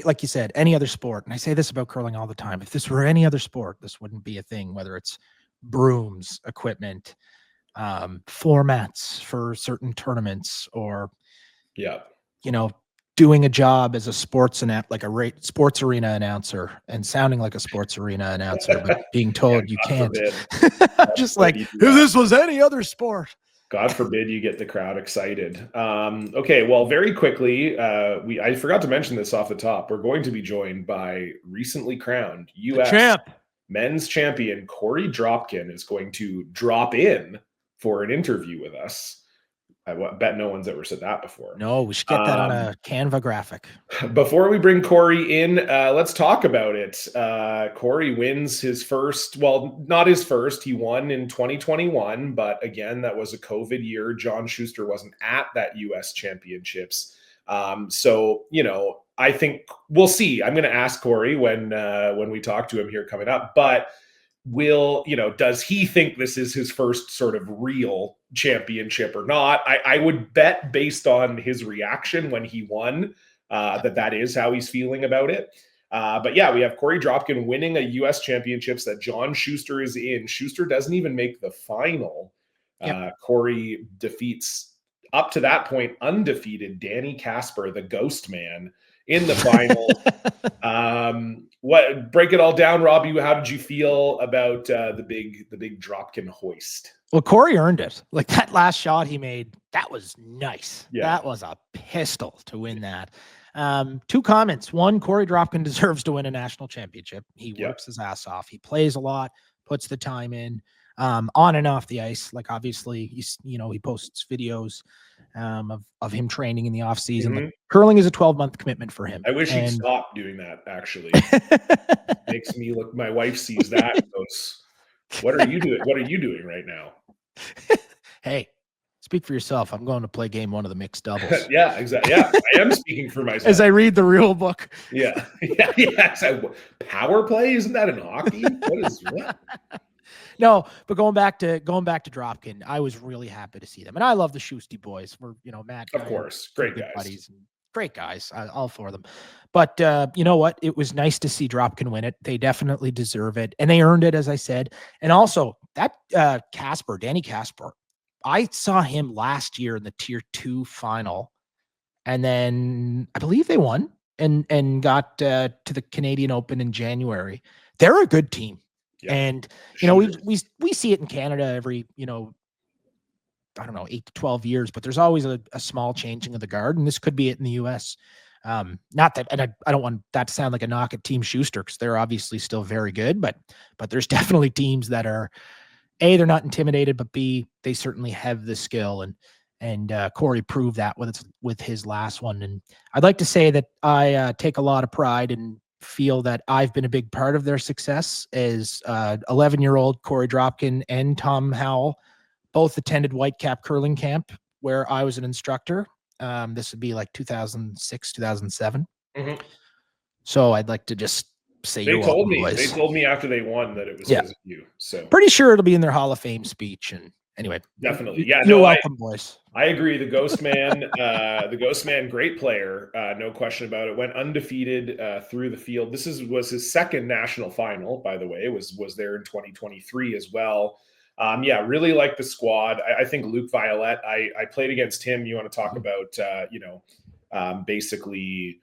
Speaker 2: like you said, any other sport, and I say this about curling all the time, if this were any other sport, this wouldn't be a thing, whether it's brooms, equipment, formats for certain tournaments, or, doing a job as a sports arena announcer and sounding like a sports arena announcer, but being told you can't. Just like, if this was any other sport.
Speaker 1: God forbid you get the crowd excited. Okay, well, very quickly, I forgot to mention this off the top. We're going to be joined by recently crowned U.S. men's champion Korey Dropkin is going to drop in for an interview with us. I bet no one's ever said that before.
Speaker 2: No, we should get that on a Canva graphic.
Speaker 1: Before we bring Korey in, let's talk about it. Korey wins his first, well, not his first. He won in 2021, but again, that was a COVID year. John Schuster wasn't at that U.S. Championships. So, I think we'll see. I'm going to ask Korey when we talk to him here coming up, but does he think this is his first sort of real championship or not? I would bet based on his reaction when he won that is how he's feeling about it. But yeah, we have Korey Dropkin winning a U.S. championships that John Schuster is in. Schuster doesn't even make the final. Korey defeats, up to that point, undefeated Danny Casper, the ghost man, in the final. What break it all down, Robbie? How did you feel about the big Dropkin hoist?
Speaker 2: Well, Korey earned it. Like that last shot he made, that was nice.
Speaker 1: Yeah.
Speaker 2: That was a pistol to win that. 2 comments. One, Korey Dropkin deserves to win a national championship. He works his ass off. He plays a lot, puts the time in, on and off the ice. Like obviously, he posts videos of him training in the off season. Like, curling is a 12-month commitment for him.
Speaker 1: I wish he'd stop doing that. Actually, makes me look. My wife sees that and goes, "What are you doing? What are you doing right now?"
Speaker 2: Hey, speak for yourself. I'm going to play game 1 of the mixed doubles.
Speaker 1: Yeah, exactly. Yeah, I am speaking for myself.
Speaker 2: As I read the rule book.
Speaker 1: Yeah. Power play? Isn't that in hockey? What?
Speaker 2: No, but going back to Dropkin, I was really happy to see them. And I love the Schusty boys. We're, Matt.
Speaker 1: Of course. Great guys.
Speaker 2: Buddies and great guys. All 4 of them. But you know what? It was nice to see Dropkin win it. They definitely deserve it. And they earned it, as I said. And also that Casper, Danny Casper, I saw him last year in the Tier 2 final. And then I believe they won and got to the Canadian Open in January. They're a good team. Yeah, and we see it in Canada every, I don't know, 8 to 12 years, but there's always a small changing of the guard, and this could be it in the US. Not that, and I don't want that to sound like a knock at Team Schuster, because they're obviously still very good, but there's definitely teams that are A, they're not intimidated, but B, they certainly have the skill, and Korey proved that with his last one. And I'd like to say that I take a lot of pride and feel that I've been a big part of their success, as 11-year-old Korey Dropkin and Tom Howell both attended Whitecap curling camp where I was an instructor. This would be like 2006, 2007. So I'd like to just say
Speaker 1: they told me after they won that it was because of you. So
Speaker 2: pretty sure it'll be in their Hall of Fame speech. And anyway,
Speaker 1: definitely.
Speaker 2: You're welcome, boys.
Speaker 1: I agree. The Ghost Man, great player, no question about it. Went undefeated through the field. This was his second national final, by the way. Was there in 2023 as well. Really like the squad. I think Luke Violette. I played against him. You want to talk about basically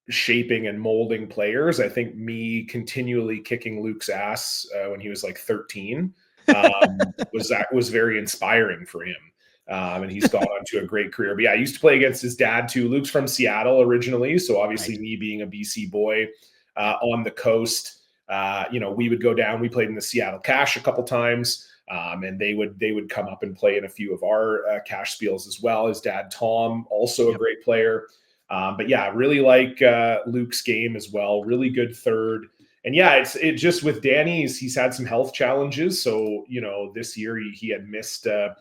Speaker 1: shaping and molding players. I think me continually kicking Luke's ass when he was like 13 was very inspiring for him. And he's gone on to a great career. But yeah, I used to play against his dad too. Luke's from Seattle originally. So obviously me being a BC boy on the coast, we would go down. We played in the Seattle Cash a couple times. And they would come up and play in a few of our cash spiels as well. His dad, Tom, also a great player. But yeah, really like Luke's game as well. Really good third. And yeah, it just with Danny, he's had some health challenges. So, this year he had missed a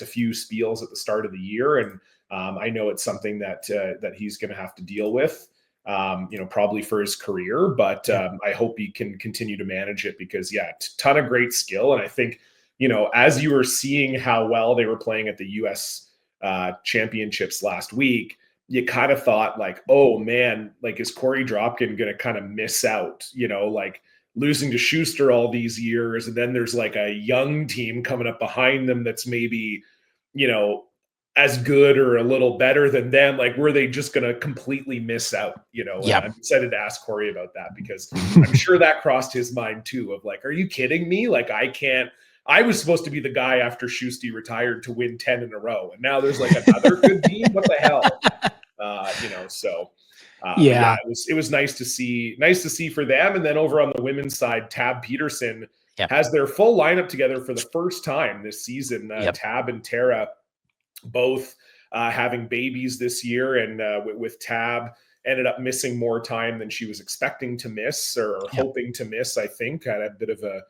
Speaker 1: few spiels at the start of the year. And I know it's something that he's going to have to deal with, probably for his career. But I hope he can continue to manage it because, ton of great skill. And I think, as you were seeing how well they were playing at the US championships last week, you kind of thought like, oh man, like is Korey Dropkin going to kind of miss out, like losing to Schuster all these years. And then there's like a young team coming up behind them that's maybe, as good or a little better than them. Like, were they just going to completely miss out,
Speaker 2: Yeah.
Speaker 1: I'm excited to ask Korey about that because I'm sure that crossed his mind too of like, are you kidding me? Like, I was supposed to be the guy after Schusty retired to win 10 in a row. And now there's like another good team. What the hell? It was nice to see for them. And then over on the women's side, Tab Peterson has their full lineup together for the first time this season. Tab and Tara both having babies this year, and with Tab ended up missing more time than she was expecting to miss or hoping to miss. I think had a bit of a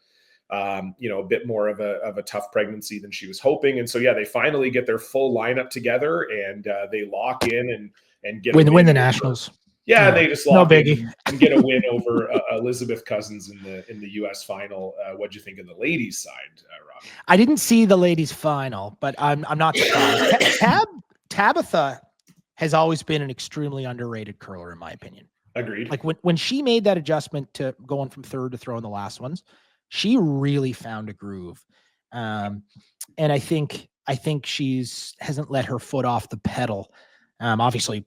Speaker 1: bit more of a tough pregnancy than she was hoping. And so, they finally get their full lineup together and they lock in and get
Speaker 2: win the nationals.
Speaker 1: Yeah, they just lock in and get a win over Elizabeth Cousins in the U.S. final. What'd you think of the ladies' side, Robbie?
Speaker 2: I didn't see the ladies' final, but I'm not surprised. Tabitha has always been an extremely underrated curler, in my opinion.
Speaker 1: Agreed.
Speaker 2: Like when she made that adjustment to going from third to throwing the last ones, she really found a groove. And I think hasn't let her foot off the pedal. Obviously,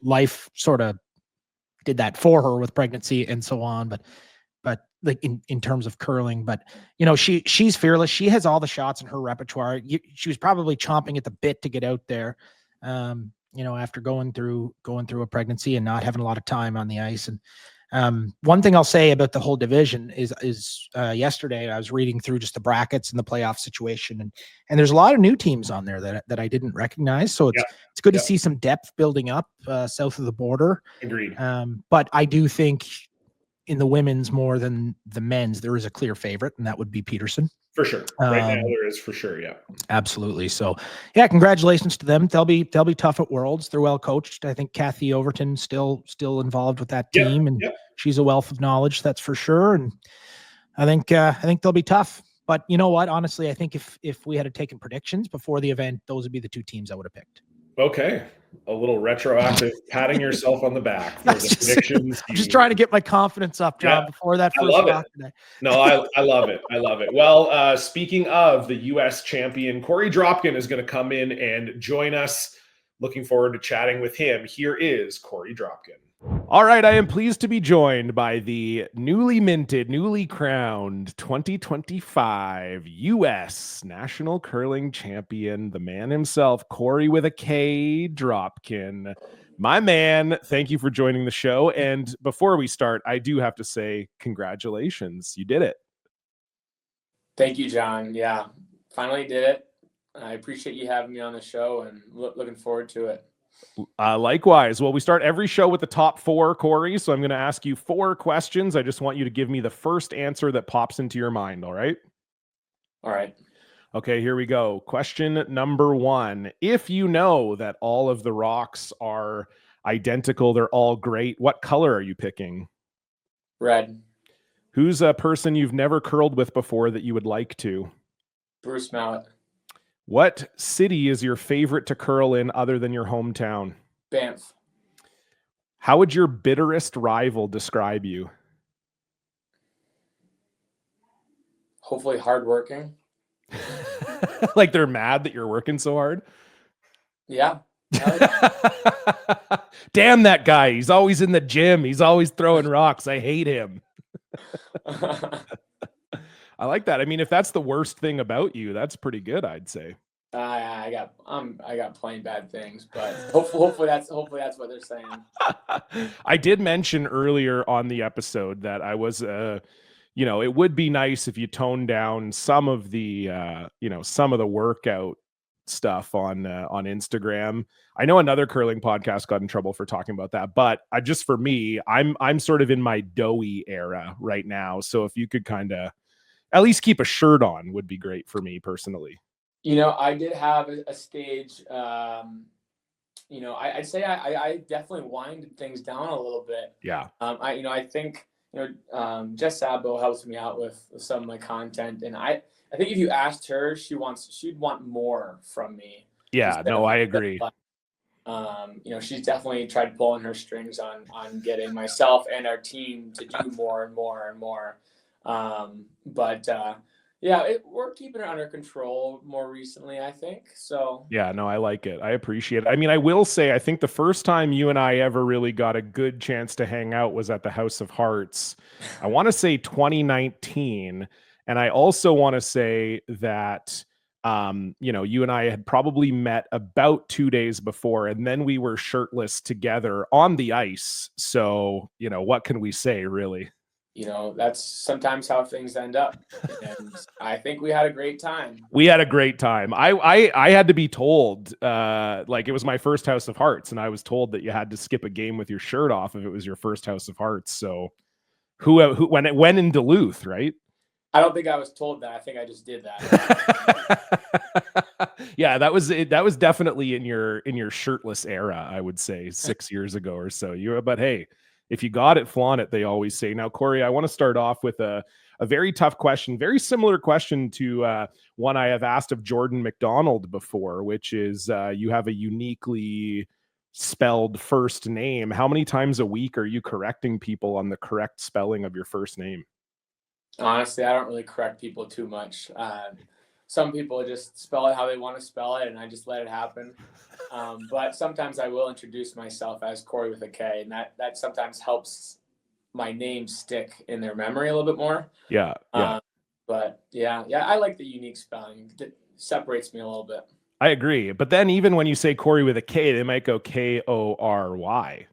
Speaker 2: life sort of did that for her with pregnancy and so on. But like in terms of curling, but she's fearless. She has all the shots in her repertoire. She was probably chomping at the bit to get out there, after going through a pregnancy and not having a lot of time on the ice. And one thing I'll say about the whole division is yesterday I was reading through just the brackets and the playoff situation, and there's a lot of new teams on there that I didn't recognize. So it's good to see some depth building up south of the border.
Speaker 1: Agreed.
Speaker 2: But I do think in the women's more than the men's, there is a clear favorite, and that would be Peterson.
Speaker 1: For sure. Right now there is, for sure. Yeah.
Speaker 2: Absolutely. So yeah, congratulations to them. They'll be tough at Worlds. They're well coached. I think Kathy Overton still involved with that team, and she's a wealth of knowledge, that's for sure. And I think they'll be tough. But you know what? Honestly, I think if we had taken predictions before the event, those would be the two teams I would have picked.
Speaker 1: Okay. A little retroactive patting yourself on the back for the predictions.
Speaker 2: I'm just trying to get my confidence up, John, before that first talk today.
Speaker 1: No, I love it. I love it. Well, speaking of the U.S. champion, Korey Dropkin is going to come in and join us. Looking forward to chatting with him. Here is Korey Dropkin.
Speaker 3: All right, I am pleased to be joined by the newly minted, newly crowned 2025 U.S. National Curling Champion, the man himself, Korey with a K Dropkin. My man, thank you for joining the show. And before we start, I do have to say congratulations. You did it.
Speaker 4: Thank you, John. Yeah, finally did it. I appreciate you having me on the show and looking forward to it.
Speaker 3: Likewise. Well, we start every show with the top four, Korey. So I'm going to ask you 4 questions. I just want you to give me the first answer that pops into your mind. All right.
Speaker 4: All right.
Speaker 3: Okay, here we go. Question number 1. If you know that all of the rocks are identical, they're all great, what color are you picking?
Speaker 4: Red.
Speaker 3: Who's a person you've never curled with before that you would like to?
Speaker 4: Bruce Mallet.
Speaker 3: What city is your favorite to curl in other than your hometown?
Speaker 4: Banff.
Speaker 3: How would your bitterest rival describe you?
Speaker 4: Hopefully hardworking.
Speaker 3: Like they're mad that you're working so hard?
Speaker 4: Yeah.
Speaker 3: Damn that guy. He's always in the gym. He's always throwing rocks. I hate him. I like that. I mean, if that's the worst thing about you, that's pretty good, I'd say.
Speaker 4: I got plain bad things, but hopefully that's what they're saying.
Speaker 3: I did mention earlier on the episode that I was it would be nice if you toned down some of the workout stuff on Instagram. I know another curling podcast got in trouble for talking about that, but for me, I'm sort of in my doughy era right now. So if you could kind of at least keep a shirt on would be great for me personally.
Speaker 4: I did have a stage, I'd say I definitely winded things down a little bit.
Speaker 3: Yeah.
Speaker 4: I think, Jess Sabo helps me out with some of my content. And I think if you asked her, she'd want more from me.
Speaker 3: Yeah, no, I agree.
Speaker 4: She's definitely tried pulling her strings on getting myself and our team to do more and more and more. We're keeping it under control more recently, I think. So
Speaker 3: yeah, no, I like it. I appreciate it. I mean, I will say, I think the first time you and I ever really got a good chance to hang out was at the House of Hearts. I want to say 2019. And I also want to say that, you and I had probably met about 2 days before, and then we were shirtless together on the ice. So, what can we say, really?
Speaker 4: That's sometimes how things end up. And I think we had a great time.
Speaker 3: We had a great time. I had to be told, it was my first House of Hearts, and I was told that you had to skip a game with your shirt off if it was your first House of Hearts. So when in Duluth, right?
Speaker 4: I don't think I was told that. I think I just did that.
Speaker 3: Yeah, that was definitely in your shirtless era, I would say 6 years ago or so. But hey, if you got it, flaunt it, they always say. Now, Korey, I want to start off with a very tough question, very similar question to one I have asked of Jordan McDonald before, which is you have a uniquely spelled first name. How many times a week are you correcting people on the correct spelling of your first name?
Speaker 4: Honestly, I don't really correct people too much. some people just spell it how they want to spell it, and I just let it happen. But sometimes I will introduce myself as Korey with a K, and that sometimes helps my name stick in their memory a little bit more.
Speaker 3: Yeah.
Speaker 4: But yeah, I like the unique spelling. It separates me a little bit.
Speaker 3: I agree. But then even when you say Korey with a K, they might go Kory.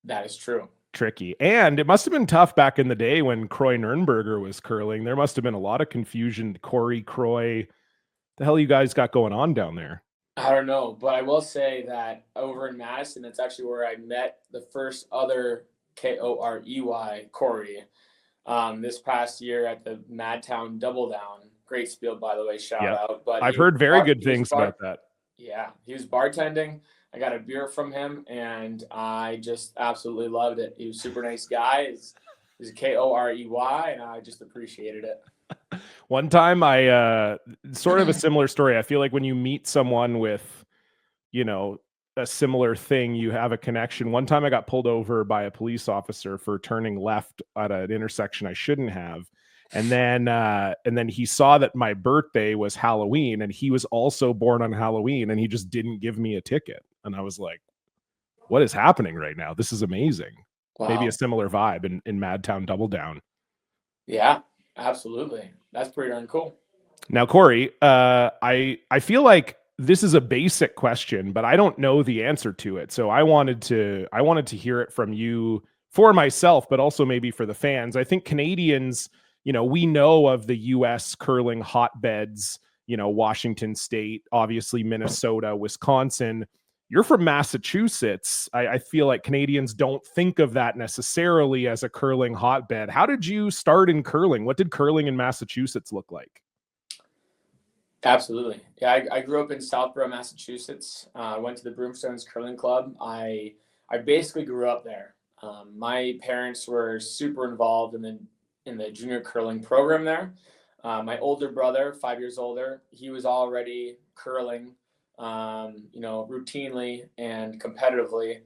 Speaker 4: That is true.
Speaker 3: Tricky. And it must have been tough back in the day when Kroy Nürnberger was curling. There must have been a lot of confusion. Korey, Kroy, the hell you guys got going on down there?
Speaker 4: I don't know, but I will say that over in Madison, that's actually where I met the first other Korey, Korey, this past year at the Madtown Double Down. Great spiel, by the way, shout out. But
Speaker 3: I've heard very good things about that.
Speaker 4: Yeah, he was bartending. I got a beer from him, and I just absolutely loved it. He was a super nice guy. He's a Korey, and I just appreciated it.
Speaker 3: One time I sort of a similar story. I feel like when you meet someone with, you know, a similar thing, you have a connection. One time I got pulled over by a police officer for turning left at an intersection I shouldn't have. And then he saw that my birthday was Halloween, and he was also born on Halloween, and he just didn't give me a ticket. And I was like, what is happening right now? This is amazing. Wow. Maybe a similar vibe in Madtown Double Down.
Speaker 4: Yeah, absolutely. That's pretty darn cool.
Speaker 3: Now, Korey, I feel like this is a basic question, but I don't know the answer to it. So I wanted to hear it from you for myself, but also maybe for the fans. I think Canadians, you know, we know of the U.S. curling hotbeds, you know, Washington State, obviously Minnesota, Wisconsin. You're from Massachusetts. I feel like Canadians don't think of that necessarily as a curling hotbed. How did you start in curling? What did curling in Massachusetts look like?
Speaker 4: Absolutely. Yeah, I grew up in Southborough, Massachusetts. I went to the Broomstones Curling Club. I basically grew up there. My parents were super involved in the junior curling program there. My older brother, 5 years older, he was already curling, you know, routinely and competitively.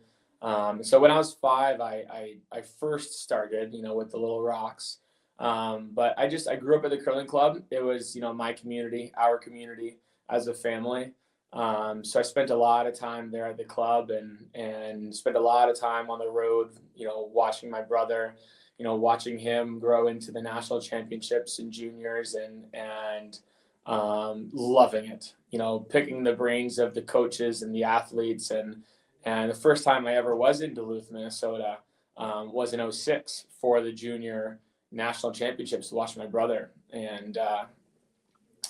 Speaker 4: So when I was 5, I first started, you know, with the Little Rocks. But I grew up at the curling club. It was, you know, my community, our community as a family. So I spent a lot of time there at the club and spent a lot of time on the road, you know, watching my brother, you know, watching him grow into the national championships and juniors and loving it, you know, picking the brains of the coaches and the athletes. And the first time I ever was in Duluth, Minnesota, was in 2006 for the junior national championships to watch my brother, and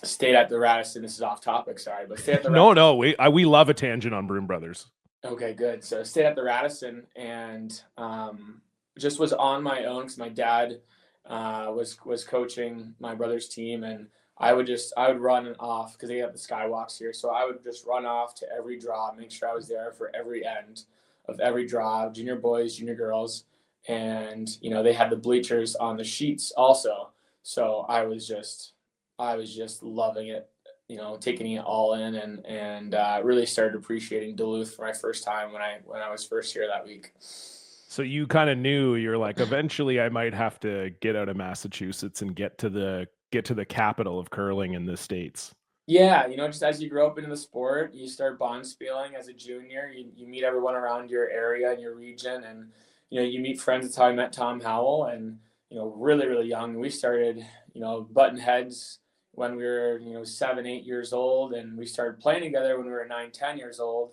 Speaker 4: stayed at the Radisson. This is off topic, sorry, but stayed at the Radisson.
Speaker 3: No, we love a tangent on Broom Brothers.
Speaker 4: Okay, good. So stayed at the Radisson and just was on my own because my dad was coaching my brother's team, and I would run off because they have the skywalks here. So I would just run off to every draw, make sure I was there for every end of every draw, junior boys, junior girls. And, you know, they had the bleachers on the sheets also. So I was just loving it, you know, taking it all in and really started appreciating Duluth for my first time when I was first here that week.
Speaker 3: So you kind of knew, you're like, eventually I might have to get out of Massachusetts and get to the capital of curling in the States.
Speaker 4: Yeah, you know, just as you grow up into the sport, you start bond spieling as a junior. You meet everyone around your area and your region, and you know, you meet friends. That's how I met Tom Howell, and you know, really, really young. We started, you know, button heads when we were, you know, 7, 8 years old, and we started playing together when we were 9, 10 years old.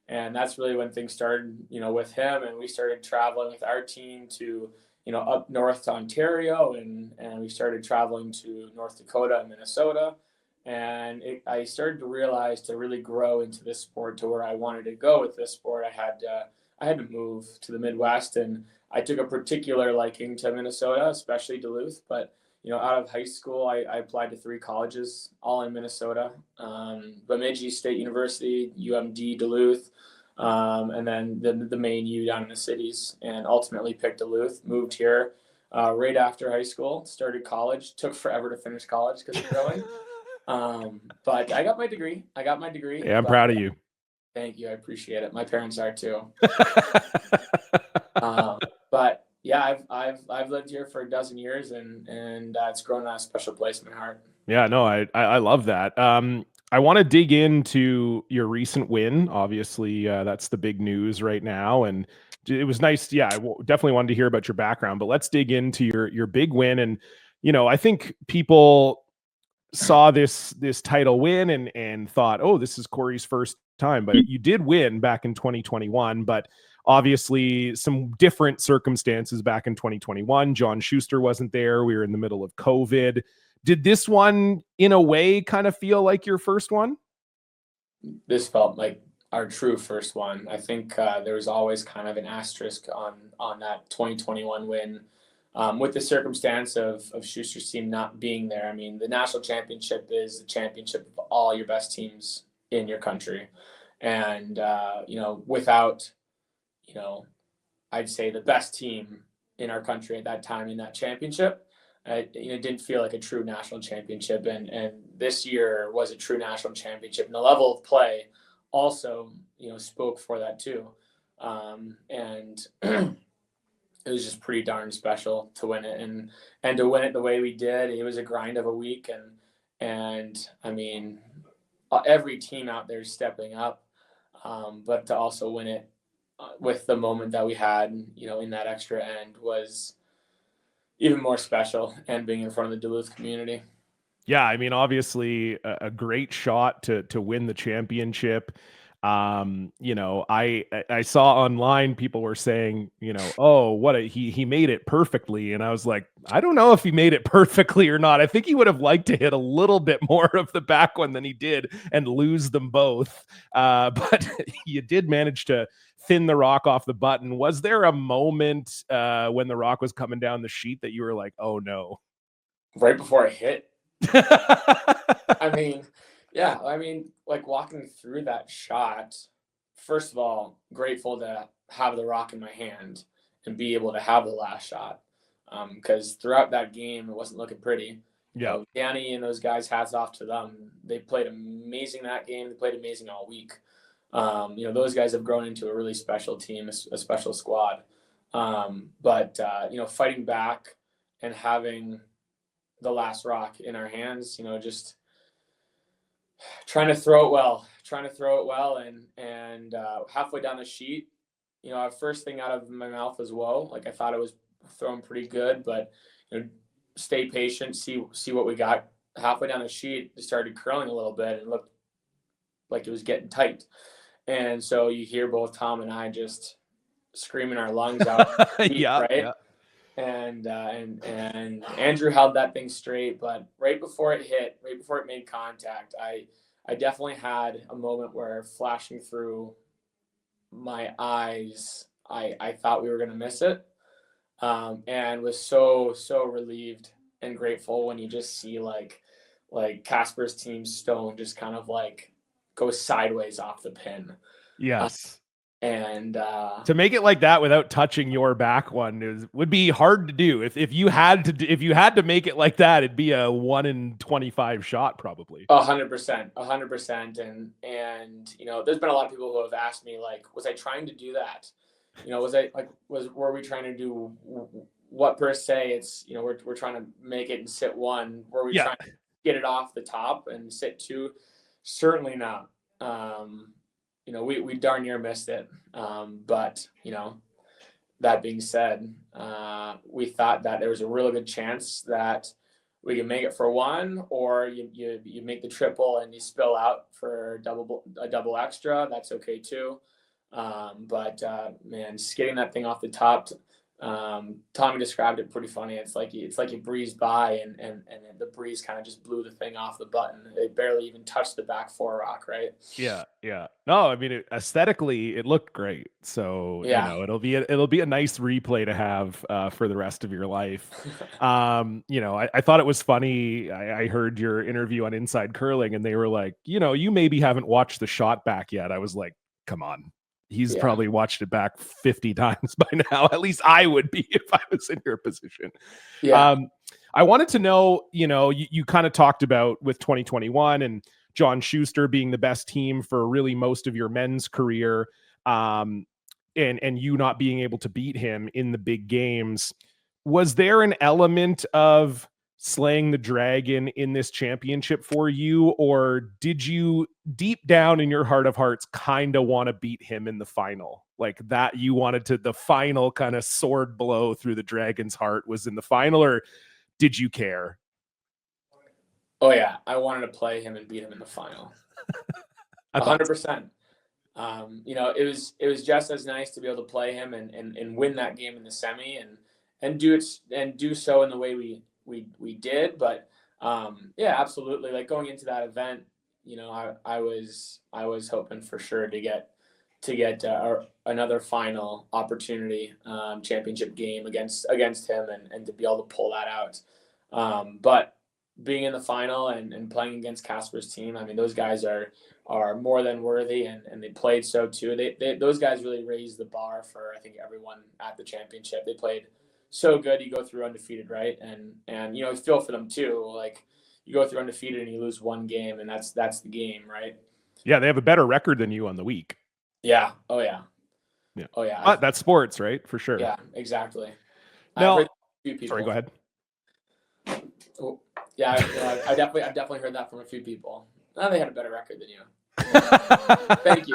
Speaker 4: And that's really when things started, you know, with him, and we started traveling with our team to, you know, up north to Ontario, and we started traveling to North Dakota and Minnesota. And I started to realize to really grow into this sport to where I wanted to go with this sport, I had to move to the Midwest, and I took a particular liking to Minnesota, especially Duluth. But, you know, out of high school, I applied to 3 colleges, all in Minnesota, Bemidji State University, UMD Duluth, and then the main U down in the cities, and ultimately picked Duluth, moved here right after high school, started college, took forever to finish college because of growing. But I got my degree.
Speaker 3: Yeah, I'm proud of you.
Speaker 4: Thank you. I appreciate it. My parents are too. But yeah, yeah, I've lived here for a dozen years, and it's grown a special place in my heart.
Speaker 3: Yeah, no, I love that. I want to dig into your recent win. Obviously, that's the big news right now, and it was nice. Yeah, I definitely wanted to hear about your background, but let's dig into your big win. And I think people saw this title win and thought, oh, this is Korey's first time, but you did win back in 2021. But obviously, some different circumstances back in 2021. John Schuster wasn't there. We were in the middle of COVID. Did this one, in a way, kind of feel like your first one?
Speaker 4: This felt like our true first one. I think there was always kind of an asterisk on that 2021 win, with the circumstance of Schuster's team not being there. I mean, the national championship is the championship of all your best teams in your country, and without, I'd say the best team in our country at that time in that championship, it didn't feel like a true national championship, and this year was a true national championship, and the level of play also spoke for that too, and it was just pretty darn special to win it, and to win it the way we did. It was a grind of a week, and I mean, every team out there is stepping up, but to also win it with the moment that we had in that extra end was even more special, and being in front of the Duluth community.
Speaker 3: Yeah, I mean, obviously a great shot to win the championship. I saw online people were saying, oh, he made it perfectly, and I was like, I don't know if he made it perfectly or not. I think he would have liked to hit a little bit more of the back one than he did and lose them both. But you did manage to thin the rock off the button. Was there a moment when the rock was coming down the sheet that you were like, oh no?
Speaker 4: Right before it hit. I mean, like walking through that shot, first of all, grateful to have the rock in my hand and be able to have the last shot. Because throughout that game, it wasn't looking pretty.
Speaker 3: Yeah.
Speaker 4: Danny and those guys, hats off to them. They played amazing that game. They played amazing all week. Those guys have grown into a really special team, a special squad. But fighting back and having the last rock in our hands, just trying to throw it well, and halfway down the sheet, first thing out of my mouth was whoa. Like, I thought it was thrown pretty good, but stay patient, see what we got. Halfway down the sheet, it started curling a little bit and looked like it was getting tight. And so you hear both Tom and I just screaming our lungs out.
Speaker 3: Yeah,
Speaker 4: right?
Speaker 3: yeah.
Speaker 4: And Andrew held that thing straight, but right before it made contact, I definitely had a moment where, flashing through my eyes, I thought we were going to miss it, and was so relieved and grateful when you just see like Casper's team stone just kind of like go sideways off the pin.
Speaker 3: Yes.
Speaker 4: And
Speaker 3: to make it like that without touching your back one would be hard to do. If you had to make it like that, it'd be a 1 in 25 shot probably.
Speaker 4: 100%. And there's been a lot of people who have asked me, like, was I trying to do that? Were we trying to do what per se? It's we're trying to make it and sit one. Were we trying to get it off the top and sit two? Certainly not. We darn near missed it. But that being said, we thought that there was a really good chance that we could make it for one, or you make the triple and you spill out for a double extra. That's okay too. But just getting that thing off the top, Tommy described it pretty funny. It's like you breezed by and the breeze kind of just blew the thing off the button. It barely even touched the back four rock, right?
Speaker 3: Yeah. No, I mean, aesthetically, it looked great. So it'll be a nice replay to have for the rest of your life. I thought it was funny. I heard your interview on Inside Curling, and they were like, you maybe haven't watched the shot back yet. I was like, come on. He's probably watched it back 50 times by now. At least I would be if I was in your position.
Speaker 4: Yeah.
Speaker 3: I wanted to know, you kind of talked about with 2021 and John Schuster being the best team for really most of your men's career. and you not being able to beat him in the big games, was there an element of slaying the dragon in this championship for you, or did you deep down in your heart of hearts kind of want to beat him in the final? Like that you wanted to, the final kind of sword blow through the dragon's heart was in the final, or did you care?
Speaker 4: Oh yeah, I wanted to play him and beat him in the final. 100%. You know, it was just as nice to be able to play him and win that game in the semi and do so in the way we did. But yeah, absolutely. Like going into that event, you know, I was hoping for sure to get another final opportunity, championship game against him and to be able to pull that out. But being in the final and playing against Casper's team, I mean, those guys are more than worthy, and they played so too. Those guys really raised the bar for, I think, everyone at the championship. They played so good. You go through undefeated, right? And you know, feel for them too. Like you go through undefeated and you lose one game, and that's the game, right?
Speaker 3: Yeah, they have a better record than you on the week.
Speaker 4: Yeah. Oh yeah.
Speaker 3: Yeah.
Speaker 4: Oh yeah.
Speaker 3: But that's sports, right? For sure.
Speaker 4: Yeah, exactly.
Speaker 3: No,
Speaker 4: I've heard a few people.
Speaker 3: Sorry, go ahead.
Speaker 4: Oh, yeah, I've definitely heard that from a few people. Oh, they had a better record than you. Thank you.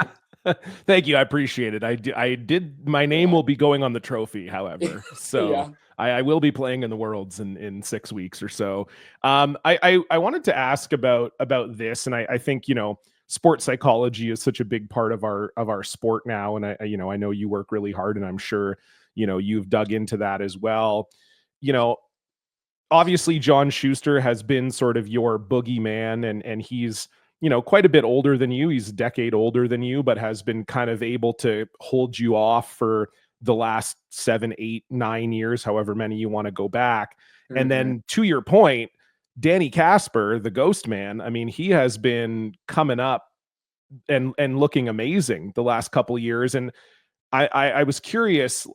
Speaker 3: Thank you. I appreciate it. I did. My name will be going on the trophy, however. So
Speaker 4: Yeah.
Speaker 3: I will be playing in the Worlds in 6 weeks or so. I wanted to ask about this, and I think, you know, sports psychology is such a big part of our sport now, and I know you work really hard, and I'm sure, you know, you've dug into that as well. You know, obviously John Schuster has been sort of your boogeyman, and he's, you know, quite a bit older than you. He's a decade older than you, but has been kind of able to hold you off for the last 7, 8, 9 years, however many you want to go back.
Speaker 4: Mm-hmm.
Speaker 3: And then to your point, Danny Casper, the ghost man, I mean, he has been coming up and looking amazing the last couple of years. And I was curious,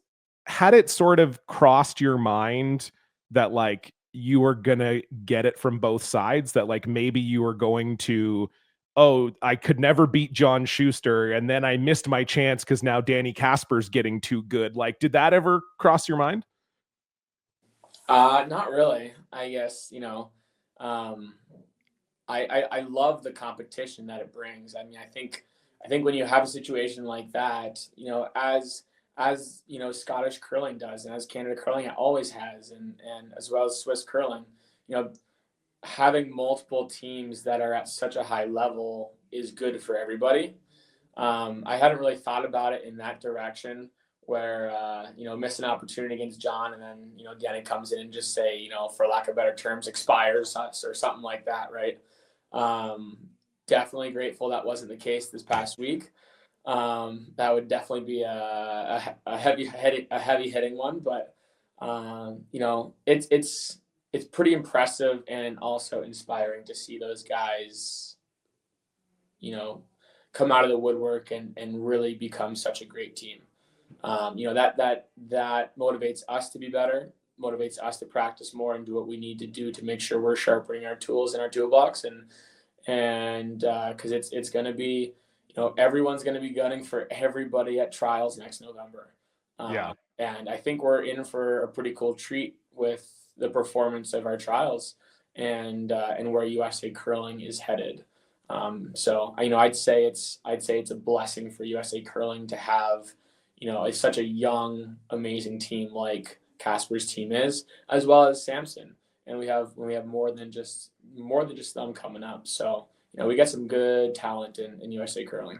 Speaker 3: had it sort of crossed your mind that like you were gonna get it from both sides, that like maybe you were going to, oh, I could never beat John Schuster, and then I missed my chance because now Danny Casper's getting too good? Like, did that ever cross your mind?
Speaker 4: Not really. I guess, you know, I love the competition that it brings. I mean, I think when you have a situation like that, you know, as you know, Scottish curling does, and as Canada curling always has, and as well as Swiss curling, you know, having multiple teams that are at such a high level is good for everybody. I hadn't really thought about it in that direction, where you know, miss an opportunity against John, and then, you know, Danny comes in and just say, you know, for lack of better terms, expires us or something like that, right? Definitely grateful that wasn't the case this past week. That would definitely be a heavy hitting one, but you know, it's pretty impressive and also inspiring to see those guys, you know, come out of the woodwork and really become such a great team. You know, that motivates us to be better, motivates us to practice more and do what we need to do to make sure we're sharpening our tools in our toolbox, and because it's going to be, you know, everyone's going to be gunning for everybody at trials next November.
Speaker 3: Yeah.
Speaker 4: And I think we're in for a pretty cool treat with the performance of our trials and where USA curling is headed. So, you know, I'd say it's a blessing for USA curling to have, you know, such a young, amazing team like Casper's team is, as well as Samson. And we have more than just them coming up. So, you know, we got some good talent in USA curling.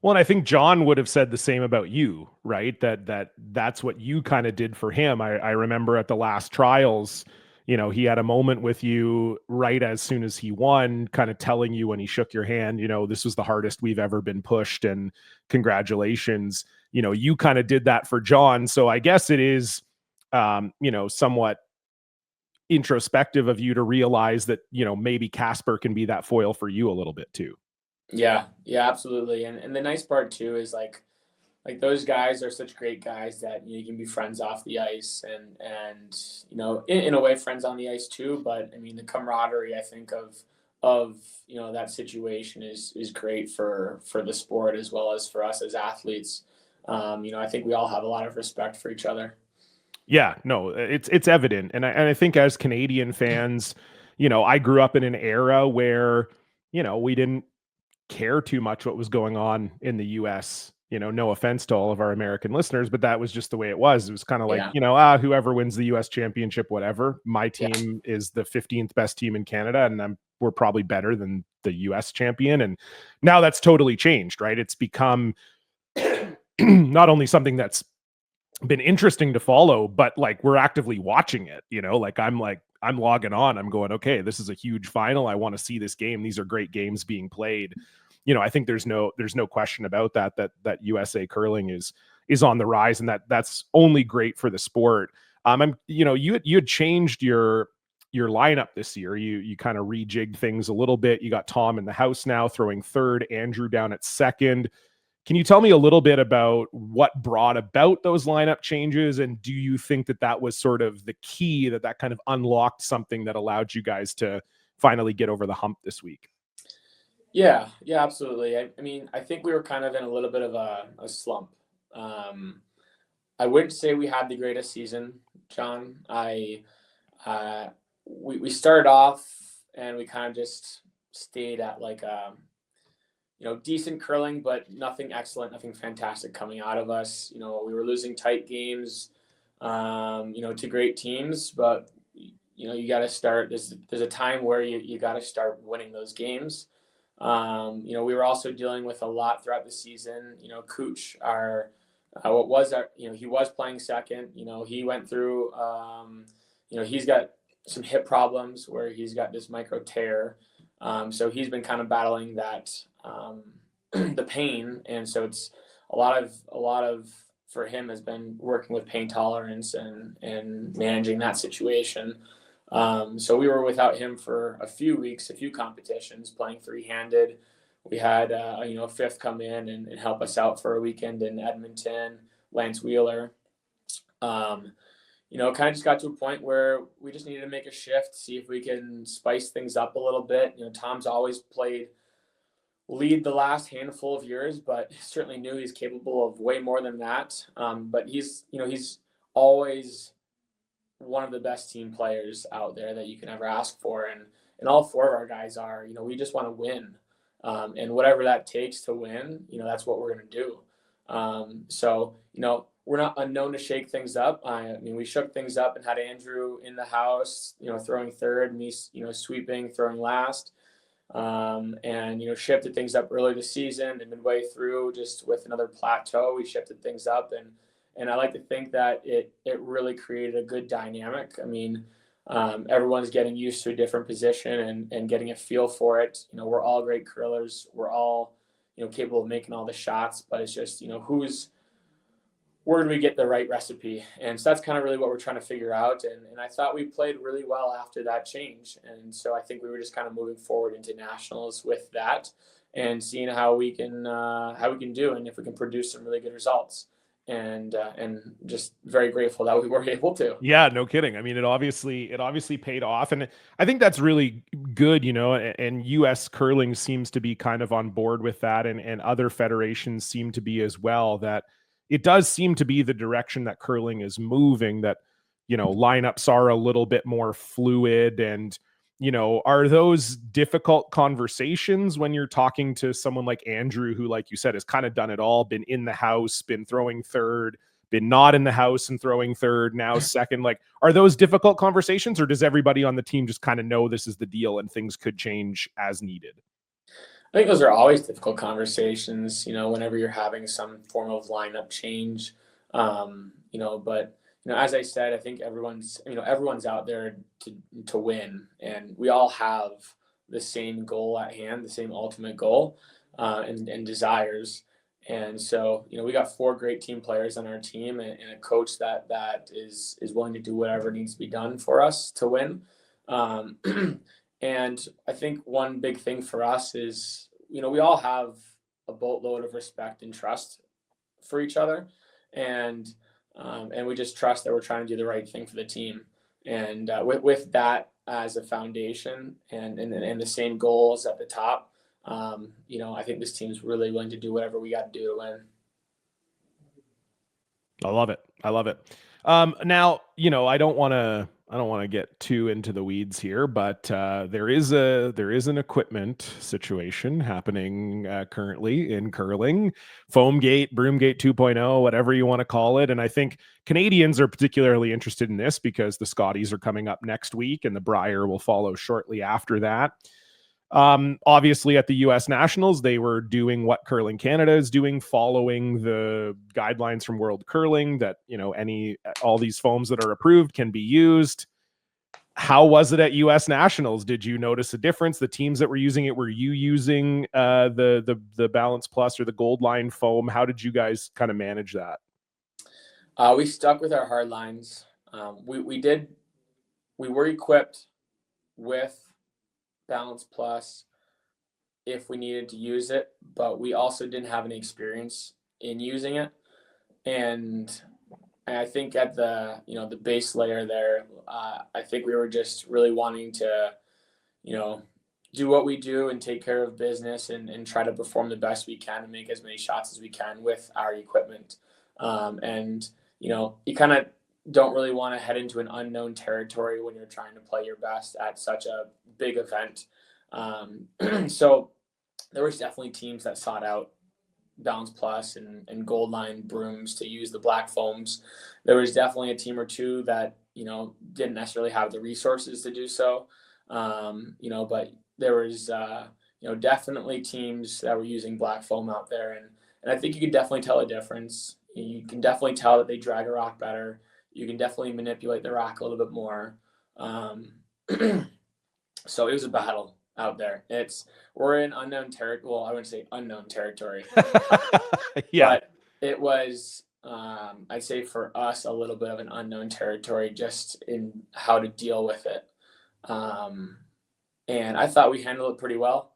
Speaker 3: Well, and I think John would have said the same about you, right? That's what you kind of did for him. I remember at the last trials, you know, he had a moment with you right as soon as he won, kind of telling you when he shook your hand, you know, this was the hardest we've ever been pushed, and congratulations. You know, you kind of did that for John. So I guess it is, you know, somewhat introspective of you to realize that, you know, maybe Casper can be that foil for you a little bit too.
Speaker 4: Yeah, absolutely. And the nice part too is like those guys are such great guys that, you know, you can be friends off the ice and you know, in a way friends on the ice too. But I mean, the camaraderie, I think of you know, that situation is great for the sport as well as for us as athletes. I think we all have a lot of respect for each other.
Speaker 3: Yeah, no, it's evident. And I think as Canadian fans, I grew up in an era where, we didn't care too much what was going on in the US. No offense to all of our American listeners, but that was just the way it was. It was kind of like, whoever wins the US championship, whatever. My team is the 15th best team in Canada, and we're probably better than the US champion. And now that's totally changed, right? It's become not only something that's been interesting to follow, but like we're actively watching it, I'm logging on, I'm going, okay, this is a huge final. I want to see this game. These are great games being played. I think there's no question about that USA curling is on the rise, and that's only great for the sport. You had changed your lineup this year. You kind of rejigged things a little bit. You got Tom in the house now throwing third, Andrew down at second. Can you tell me a little bit about what brought about those lineup changes? And do you think that was sort of the key that kind of unlocked something that allowed you guys to finally get over the hump this week?
Speaker 4: Yeah, absolutely. I mean, I think we were kind of in a little bit of a slump. I wouldn't say we had the greatest season, John. We started off and we kind of just stayed at like decent curling, but nothing excellent, nothing fantastic coming out of us. We were losing tight games, to great teams, but you got to start. There's a time where you got to start winning those games. We were also dealing with a lot throughout the season. Cooch, he was playing second. He went through. He's got some hip problems where he's got this micro tear. So he's been kind of battling that, the pain. And so it's a lot of for him has been working with pain tolerance and managing that situation. So we were without him for a few weeks, a few competitions, playing three-handed. We had, a fifth come in and help us out for a weekend in Edmonton, Lance Wheeler. Kind of just got to a point where we just needed to make a shift, see if we can spice things up a little bit. Tom's always played lead the last handful of years, but certainly knew he's capable of way more than that. But he's always one of the best team players out there that you can ever ask for. And all four of our guys are, we just want to win. And whatever that takes to win, that's what we're going to do. So, we're not unknown to shake things up. I mean, we shook things up and had Andrew in the house, throwing third, me, sweeping, throwing last. And shifted things up early this season and midway through, just with another plateau, we shifted things up. And I like to think that it really created a good dynamic. I mean, everyone's getting used to a different position and getting a feel for it. We're all great curlers. We're all, capable of making all the shots, but it's just, where do we get the right recipe? And so that's kind of really what we're trying to figure out. And I thought we played really well after that change. And so I think we were just kind of moving forward into nationals with that and seeing how we can do and if we can produce some really good results. And just very grateful that we were able to.
Speaker 3: Yeah, no kidding. I mean, it obviously paid off. And I think that's really good, and US curling seems to be kind of on board with that. And other federations seem to be as well, that it does seem to be the direction that curling is moving, that, lineups are a little bit more fluid. And, are those difficult conversations when you're talking to someone like Andrew, who, like you said, has kind of done it all, been in the house, been throwing third, been not in the house and throwing third, now second? Like, are those difficult conversations, or does everybody on the team just kind of know this is the deal and things could change as needed?
Speaker 4: I think those are always difficult conversations, whenever you're having some form of lineup change. But as I said, I think everyone's out there to win, and we all have the same goal at hand, the same ultimate goal, and desires. And so, we got four great team players on our team and a coach that is willing to do whatever needs to be done for us to win. And I think one big thing for us is, we all have a boatload of respect and trust for each other. And we just trust that we're trying to do the right thing for the team. And with that as a foundation and the same goals at the top, I think this team's really willing to do whatever we got to do to win.
Speaker 3: I love it. I love it. Now, I don't want to get too into the weeds here, but there is an equipment situation happening currently in curling, Foamgate, Broomgate 2.0, whatever you want to call it. And I think Canadians are particularly interested in this because the Scotties are coming up next week and the Brier will follow shortly after that. Obviously at the US Nationals, they were doing what Curling Canada is doing, following the guidelines from World Curling that, all these foams that are approved can be used. How was it at US Nationals? Did you notice a difference? The teams that were using it, were you using the Balance Plus or the Gold Line foam? How did you guys kind of manage that?
Speaker 4: We stuck with our hard lines. We were equipped with Balance Plus if we needed to use it, but we also didn't have any experience in using it. And I think at the base layer there, I think we were just really wanting to do what we do and take care of business and try to perform the best we can and make as many shots as we can with our equipment. And you kind of don't really want to head into an unknown territory when you're trying to play your best at such a big event. So there was definitely teams that sought out Balance Plus and Gold Line brooms to use the black foams. There was definitely a team or two that, didn't necessarily have the resources to do so. But there was, definitely teams that were using black foam out there. And I think you can definitely tell a difference. You can definitely tell that they drag a rock better. You can definitely manipulate the rock a little bit more. So it was a battle out there. We're in unknown territory. Well, I wouldn't say unknown territory.
Speaker 3: Yeah.
Speaker 4: But it was, I'd say for us, a little bit of an unknown territory just in how to deal with it. And I thought we handled it pretty well.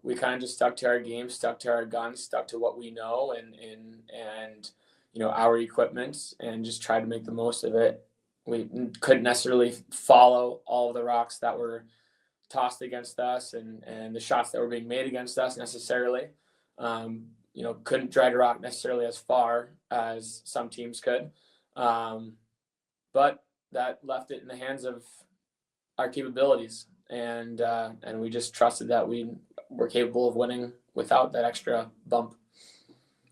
Speaker 4: We kind of just stuck to our game, stuck to our guns, stuck to what we know and our equipment, and just tried to make the most of it. We couldn't necessarily follow all of the rocks that were tossed against us and the shots that were being made against us necessarily. Couldn't drag a rock necessarily as far as some teams could. But that left it in the hands of our capabilities. And we just trusted that we were capable of winning without that extra bump.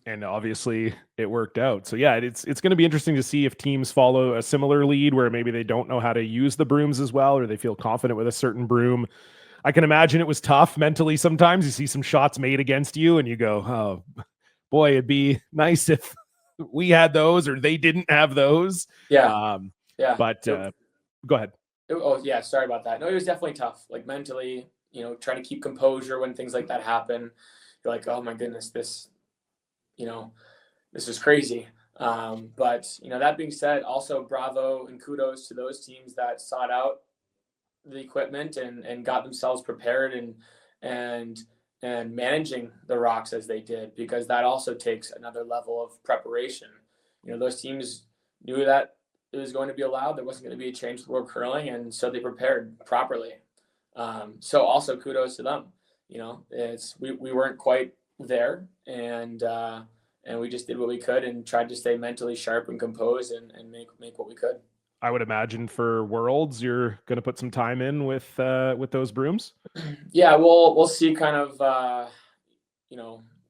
Speaker 3: And obviously it worked out. So yeah, it's going to be interesting to see if teams follow a similar lead where maybe they don't know how to use the brooms as well, or they feel confident with a certain broom. I can imagine it was tough mentally. Sometimes you see some shots made against you and you go, oh boy, it'd be nice if we had those or they didn't have those.
Speaker 4: Yeah.
Speaker 3: But go ahead.
Speaker 4: Oh yeah. Sorry about that. No, it was definitely tough. Like mentally, trying to keep composure when things like that happen. You're like, oh my goodness, this is crazy. But that being said, also bravo and kudos to those teams that sought out the equipment and got themselves prepared and managing the rocks as they did, because that also takes another level of preparation. Those teams knew that it was going to be allowed. There wasn't going to be a change to world curling, and so they prepared properly. So also kudos to them. We weren't quite there, and we just did what we could and tried to stay mentally sharp and composed and make what we could.
Speaker 3: I would imagine for Worlds, you're going to put some time in with those brooms.
Speaker 4: Yeah, we'll see. Kind of,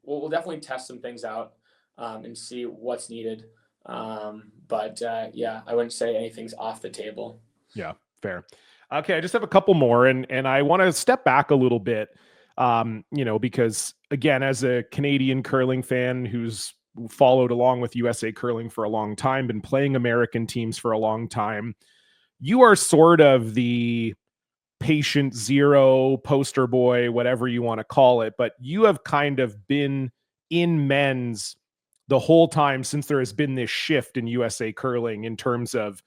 Speaker 4: we'll definitely test some things out and see what's needed. But I wouldn't say anything's off the table.
Speaker 3: Yeah, fair. Okay, I just have a couple more, and I want to step back a little bit. Because again, as a Canadian curling fan who's followed along with USA curling for a long time, been playing American teams for a long time, you are sort of the patient zero poster boy, whatever you want to call it, but you have kind of been in men's the whole time since there has been this shift in USA curling in terms of,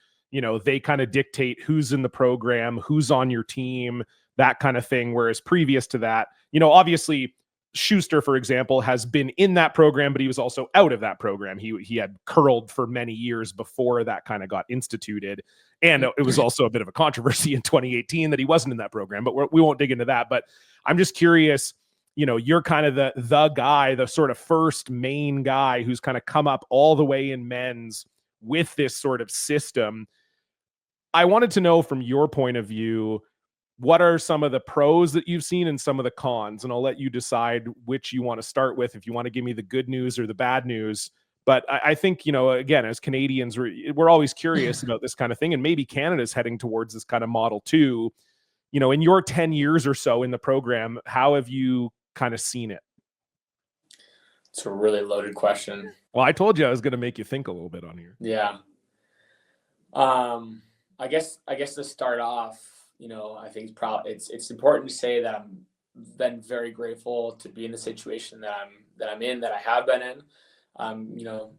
Speaker 3: they kind of dictate who's in the program, who's on your team, that kind of thing. Whereas previous to that, obviously Schuster, for example, has been in that program, but he was also out of that program. He had curled for many years before that kind of got instituted. And it was also a bit of a controversy in 2018 that he wasn't in that program, but we won't dig into that. But I'm just curious, you're kind of the guy, the sort of first main guy who's kind of come up all the way in men's with this sort of system. I wanted to know from your point of view, what are some of the pros that you've seen and some of the cons? And I'll let you decide which you want to start with, if you want to give me the good news or the bad news. But I think, again, as Canadians, we're always curious about this kind of thing. And maybe Canada's heading towards this kind of model too. In your 10 years or so in the program, how have you kind of seen it?
Speaker 4: It's a really loaded question.
Speaker 3: Well, I told you I was going to make you think a little bit on here.
Speaker 4: Yeah. I guess to start off, I think it's important to say that I'm been very grateful to be in the situation that I have been in.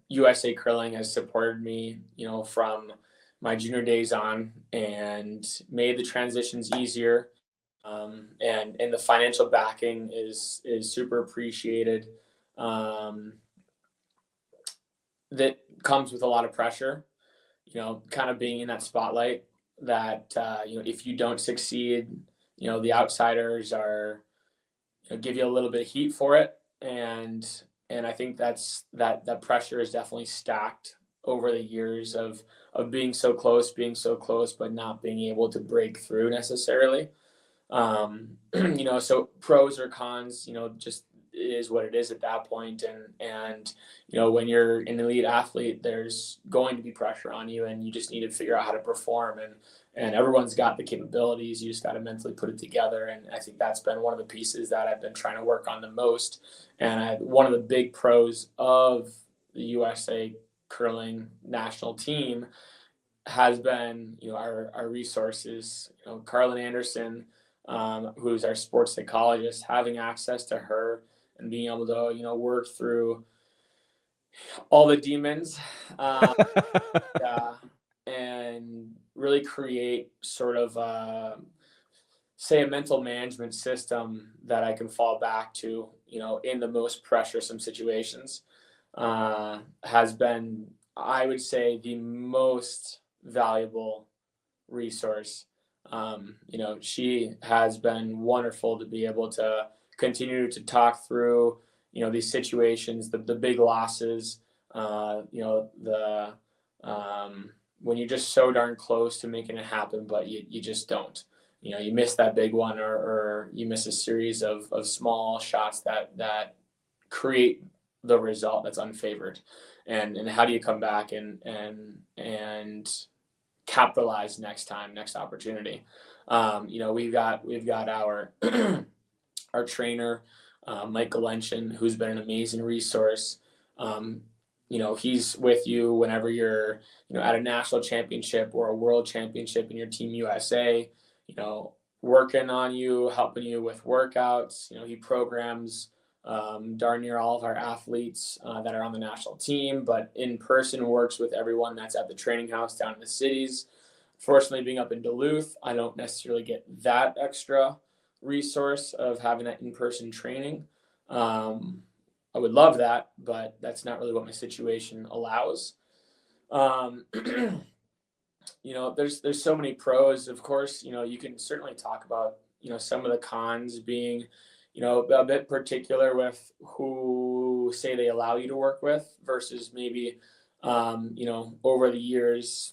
Speaker 4: USA Curling has supported me, from my junior days on, and made the transitions easier. And the financial backing is super appreciated. That comes with a lot of pressure, kind of being in that spotlight that, if you don't succeed, the outsiders are, give you a little bit of heat for it. And I think that pressure is definitely stacked over the years of being so close, but not being able to break through necessarily. So pros or cons, just is what it is at that point. And when you're an elite athlete, there's going to be pressure on you, and you just need to figure out how to perform, and everyone's got the capabilities. You just got to mentally put it together. And I think that's been one of the pieces that I've been trying to work on the most. And one of the big pros of the USA curling national team has been, our resources, Carlin Anderson, who's our sports psychologist, having access to her and being able to, work through all the demons, and really create sort of, say, a mental management system that I can fall back to, in the most pressuresome situations, has been, I would say, the most valuable resource. She has been wonderful to be able to continue to talk through, these situations, the big losses, when you're just so darn close to making it happen, but you just don't, you miss that big one, or you miss a series of small shots that create the result that's unfavored. And how do you come back and capitalize next opportunity? We've got our our trainer, Mike Galentian, who's been an amazing resource. He's with you whenever you're, at a national championship or a world championship in your Team USA, working on you, helping you with workouts. He programs darn near all of our athletes that are on the national team, but in person works with everyone that's at the training house down in the cities. Fortunately, being up in Duluth, I don't necessarily get that extra resource of having that in-person training. I would love that, but that's not really what my situation allows. There's so many pros. Of course, you can certainly talk about, some of the cons being, a bit particular with who, say, they allow you to work with versus maybe, over the years,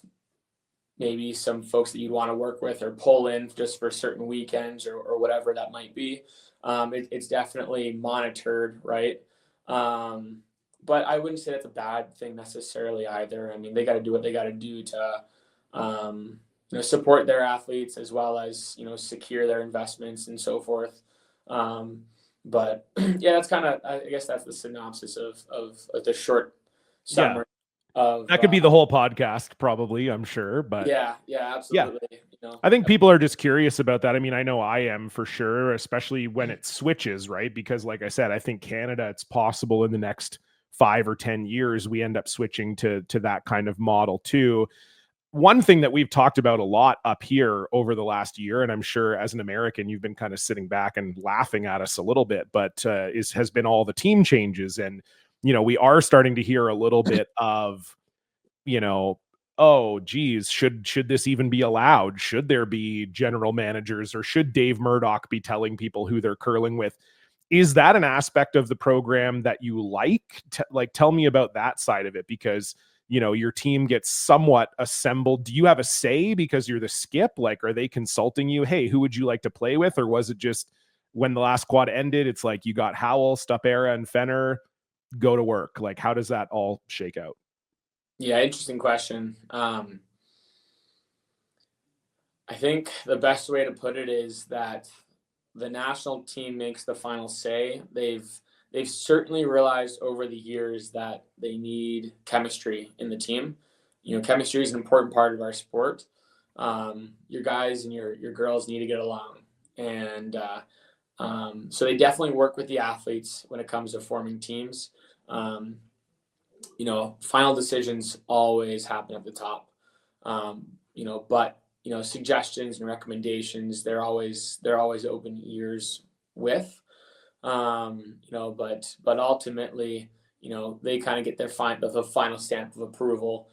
Speaker 4: maybe some folks that you'd want to work with or pull in just for certain weekends or whatever that might be. It's definitely monitored, right? But I wouldn't say that's a bad thing necessarily either. I mean, they got to do what they got to do to, support their athletes as well as, secure their investments and so forth. But yeah, that's kind of, I guess that's the synopsis of the short summary.
Speaker 3: That could be the whole podcast, probably, I'm sure. But
Speaker 4: yeah, absolutely.
Speaker 3: Yeah. I think people are just curious about that. I mean, I know I am for sure, especially when it switches, right? Because like I said, I think Canada, it's possible in the next 5 or 10 years, we end up switching to that kind of model too. One thing that we've talked about a lot up here over the last year, and I'm sure as an American, you've been kind of sitting back and laughing at us a little bit, but has been all the team changes. And we are starting to hear a little bit of, oh, geez, should this even be allowed? Should there be general managers, or should Dave Murdoch be telling people who they're curling with? is that an aspect of the program that you like? Like, tell me about that side of it, because, you know, your team gets somewhat assembled. Do you have a say because you're the skip? Like, are they consulting you? Hey, who would you like to play with? Or was it just when the last quad ended, it's like you got Howell, Stupera, and Fenner, go to work? Like, how does that all shake out?
Speaker 4: Yeah, interesting question. I think the best way to put it is that the national team makes the final say. They've certainly realized over the years that they need chemistry in the team. You know, chemistry is an important part of our sport. Your guys and your girls need to get along, and so they definitely work with the athletes when it comes to forming teams. You know, final decisions always happen at the top. You know, but you know, suggestions and recommendations, they're always open ears with. You know, but ultimately, you know, they kind of get their the final stamp of approval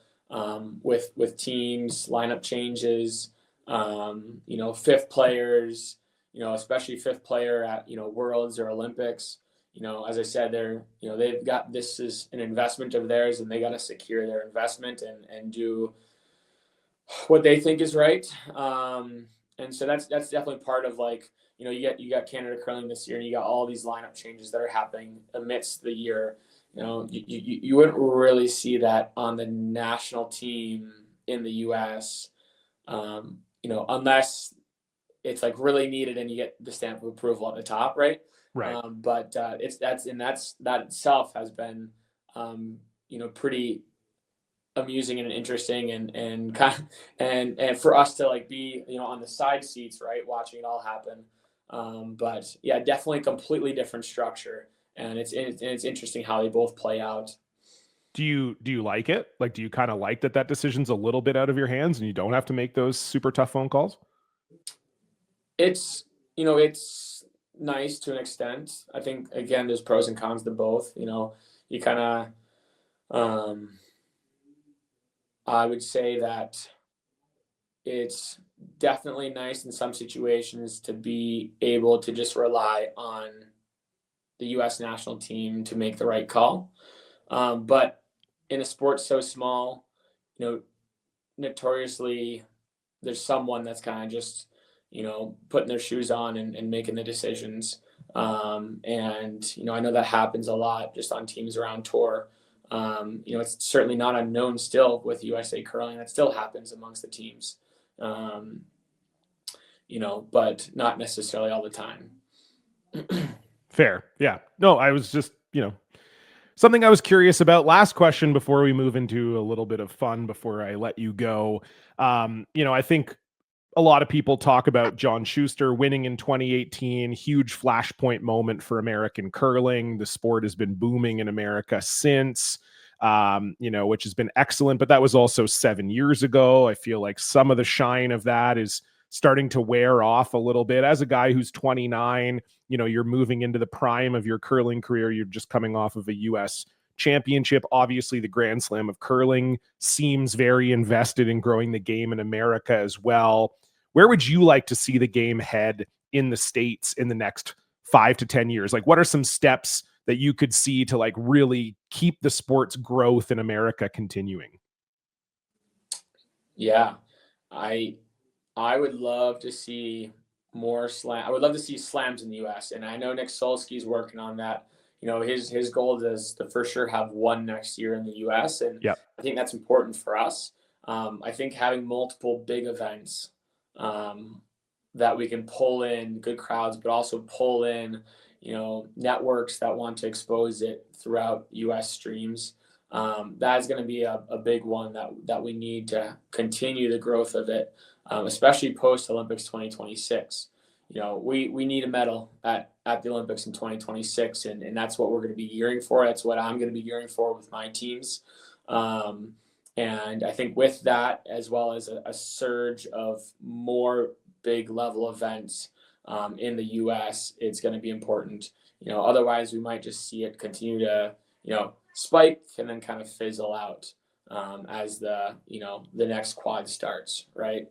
Speaker 4: with teams, lineup changes, you know, fifth players, you know, especially fifth player at, you know, Worlds or Olympics. You know, as I said, you know, they've got, this is an investment of theirs, and they got to secure their investment and do what they think is right. And so that's definitely part of, like, you know, you got Canada curling this year, and you got all these lineup changes that are happening amidst the year. You know, you wouldn't really see that on the national team in the U.S. You know, unless it's like really needed and you get the stamp of approval at the top, right?
Speaker 3: Right.
Speaker 4: But that itself has been, you know, pretty amusing and interesting, and kind of, and for us to like be, you know, on the side seats, right, watching it all happen. But yeah, definitely completely different structure, and it's interesting how they both play out.
Speaker 3: Do you like it? Like, do you kind of like that decision's a little bit out of your hands and you don't have to make those super tough phone calls?
Speaker 4: It's, you know, it's nice to an extent. I think, again, there's pros and cons to both. You know, you kind of, I would say that it's definitely nice in some situations to be able to just rely on the U.S. national team to make the right call. But in a sport so small, you know, notoriously there's someone that's kind of just, you know, putting their shoes on and making the decisions. And, you know, I know that happens a lot just on teams around tour. You know, it's certainly not unknown still with USA curling. That still happens amongst the teams. You know, but not necessarily all the time.
Speaker 3: Fair. Yeah. No, I was just, you know, something I was curious about. Last question before we move into a little bit of fun before I let you go. You know, I think a lot of people talk about John Schuster winning in 2018, huge flashpoint moment for American curling. The sport has been booming in America since, you know, which has been excellent, but that was also 7 years ago. I feel like some of the shine of that is starting to wear off a little bit. As a guy who's 29, you know, you're moving into the prime of your curling career. You're just coming off of a US championship. Obviously, the Grand Slam of curling seems very invested in growing the game in America as well. Where would you like to see the game head in the States in the next 5 to 10 years? Like, what are some steps that you could see to like really keep the sport's growth in America continuing?
Speaker 4: Yeah, I would love to see more slam. I would love to see slams in the U.S. And I know Nick Solsky's working on that. You know, his goal is to for sure have one next year in the U.S. And
Speaker 3: yep.
Speaker 4: I think that's important for us. I think having multiple big events that we can pull in good crowds, but also pull in, you know, networks that want to expose it throughout U.S. streams. That's going to be a big one that we need to continue the growth of it. Especially post Olympics 2026. You know, we need a medal at the Olympics in 2026, and that's what we're going to be gearing for. That's what I'm going to be gearing for with my teams. And I think with that, as well as a surge of more big level events in the U.S., it's going to be important. You know, otherwise we might just see it continue to, you know, spike and then kind of fizzle out as the next quad starts, right?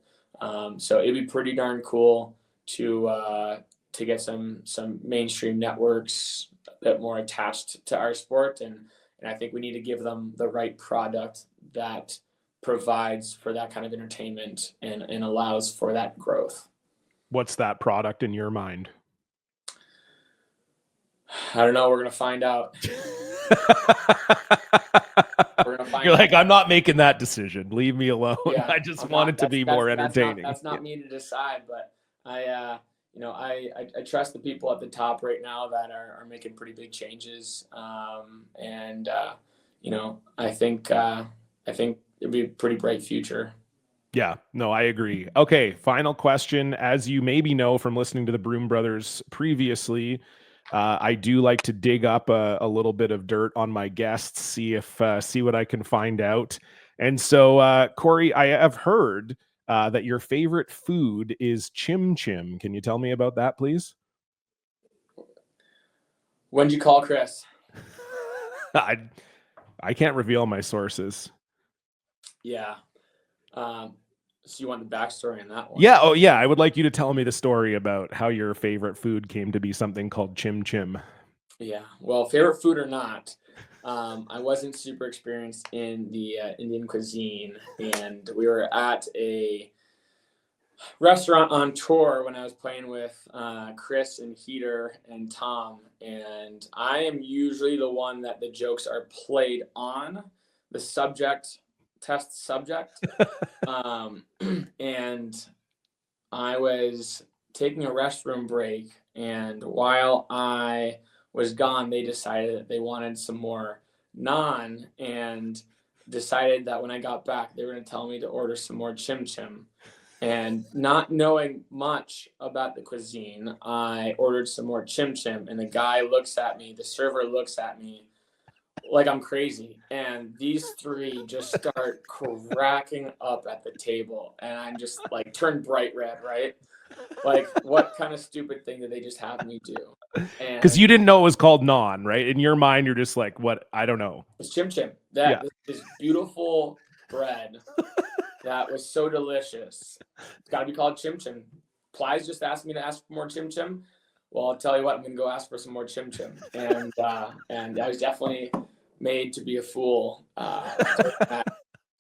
Speaker 4: So it'd be pretty darn cool to to get some mainstream networks that more attached to our sport. And I think we need to give them the right product that provides for that kind of entertainment and allows for that growth.
Speaker 3: What's that product in your mind?
Speaker 4: I don't know. We're going to find out. We're gonna find
Speaker 3: You're like,
Speaker 4: out.
Speaker 3: I'm not making that decision. Leave me alone.
Speaker 4: Yeah,
Speaker 3: I just want it to be more entertaining.
Speaker 4: That's not me to decide, but I trust the people at the top right now that are making pretty big changes. I think it'd be a pretty bright future.
Speaker 3: Yeah, no, I agree. Okay, final question. As you maybe know from listening to the Broom Brothers previously, I do like to dig up a little bit of dirt on my guests, see what I can find out. And so, Korey, I have heard that your favorite food is chim chim. Can you tell me about that, please?
Speaker 4: When'd you call Chris?
Speaker 3: I can't reveal my sources.
Speaker 4: Yeah. So you want the backstory on that one?
Speaker 3: Yeah. Oh, yeah. I would like you to tell me the story about how your favorite food came to be something called chim chim.
Speaker 4: Yeah. Well, favorite food or not, I wasn't super experienced in the Indian cuisine, and we were at a restaurant on tour when I was playing with Chris and Heater and Tom, and I am usually the one that the jokes are played on, the test subject. And I was taking a restroom break, and while I was gone, they decided that they wanted some more naan, and decided that when I got back, they were going to tell me to order some more chim chim. And not knowing much about the cuisine, I ordered some more chim chim, and the server looks at me like I'm crazy. And these three just start cracking up at the table, and I'm just like turned bright red, right? Like, what kind of stupid thing did they just have me do?
Speaker 3: Because you didn't know it was called naan, right? In your mind, you're just like, what? I don't know.
Speaker 4: It's chim chim. This beautiful bread that was so delicious. It's got to be called chim chim. Plies just asked me to ask for more chim chim. Well, I'll tell you what, I'm going to go ask for some more chim chim. And I was definitely made to be a fool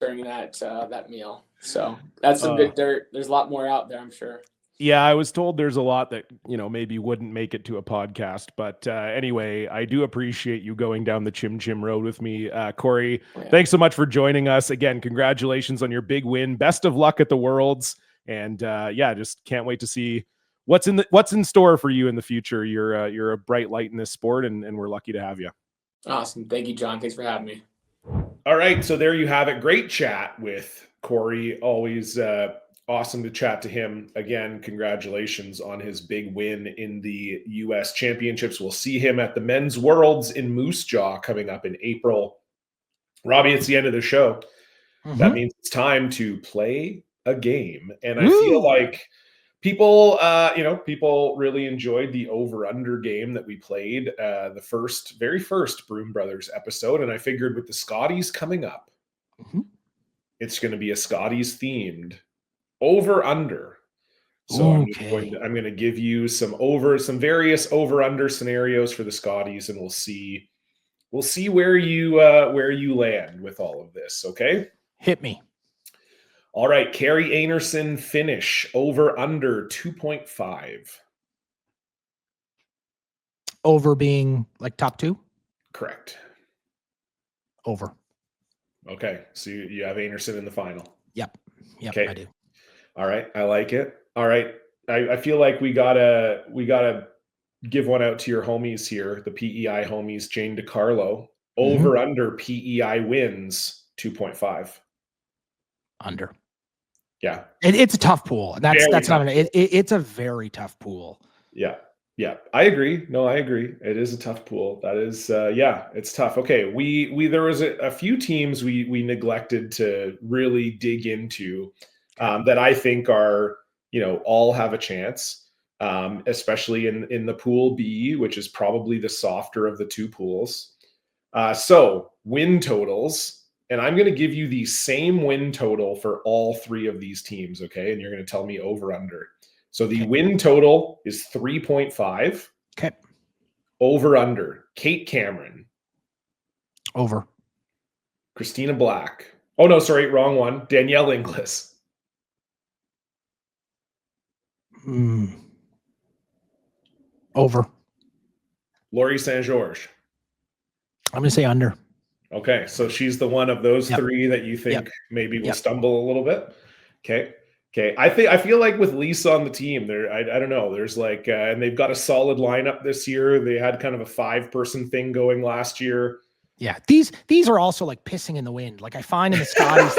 Speaker 4: during that meal. So that's some good dirt. There's a lot more out there, I'm sure.
Speaker 3: Yeah, I was told there's a lot that, maybe wouldn't make it to a podcast. But anyway, I do appreciate you going down the chim chim road with me. Korey, Thanks so much for joining us. Again, congratulations on your big win. Best of luck at the Worlds. And just can't wait to see what's in store for you in the future. You're a bright light in this sport, and we're lucky to have you.
Speaker 4: Awesome. Thank you, John. Thanks for having me.
Speaker 1: All right. So there you have it. Great chat with Korey. Always awesome to chat to him. Again, congratulations on his big win in the U.S. Championships. We'll see him at the Men's Worlds in Moose Jaw coming up in April. Robbie, it's the end of the show. Mm-hmm. That means it's time to play a game. And I feel like people really enjoyed the over-under game that we played the very first Broom Brothers episode. And I figured with the Scotties coming up, it's going to be a Scotties themed over-under. So I'm going to give you some various over-under scenarios for the Scotties, and we'll see where you land with all of this. Okay,
Speaker 2: hit me.
Speaker 1: All right, Kerri Einarson finish over-under 2.5.
Speaker 2: Over being like top two.
Speaker 1: Correct.
Speaker 2: Over.
Speaker 1: Okay, so you have Einarson in the final.
Speaker 2: Yep,
Speaker 1: okay.
Speaker 2: I do.
Speaker 1: All right, I like it. All right, I feel like we gotta give one out to your homies here, the PEI homies, Jane DeCarlo. Over under PEI wins 2.5.
Speaker 2: Under.
Speaker 1: Yeah,
Speaker 2: it's a tough pool. It's a very tough pool.
Speaker 1: Yeah, I agree. No, I agree. It is a tough pool. That is, it's tough. Okay, there was a few teams we neglected to really dig into. That I think are, all have a chance, especially in the pool B, which is probably the softer of the two pools. So win totals, and I'm going to give you the same win total for all three of these teams. Okay. And you're going to tell me over under. So the win total is 3.5.
Speaker 2: Okay.
Speaker 1: Over under. Kate Cameron.
Speaker 2: Over.
Speaker 1: Christina Black. Oh, no, sorry. Wrong one. Danielle Inglis.
Speaker 2: Over.
Speaker 1: Laurie St. George.
Speaker 2: I'm going to say under.
Speaker 1: Okay, so she's the one of those three that you think maybe will stumble a little bit. Okay. I feel like with Lisa on the team, I don't know. There's like, and they've got a solid lineup this year. They had kind of a 5-person thing going last year.
Speaker 2: Yeah, these are also like pissing in the wind. Like I find in the Scotties,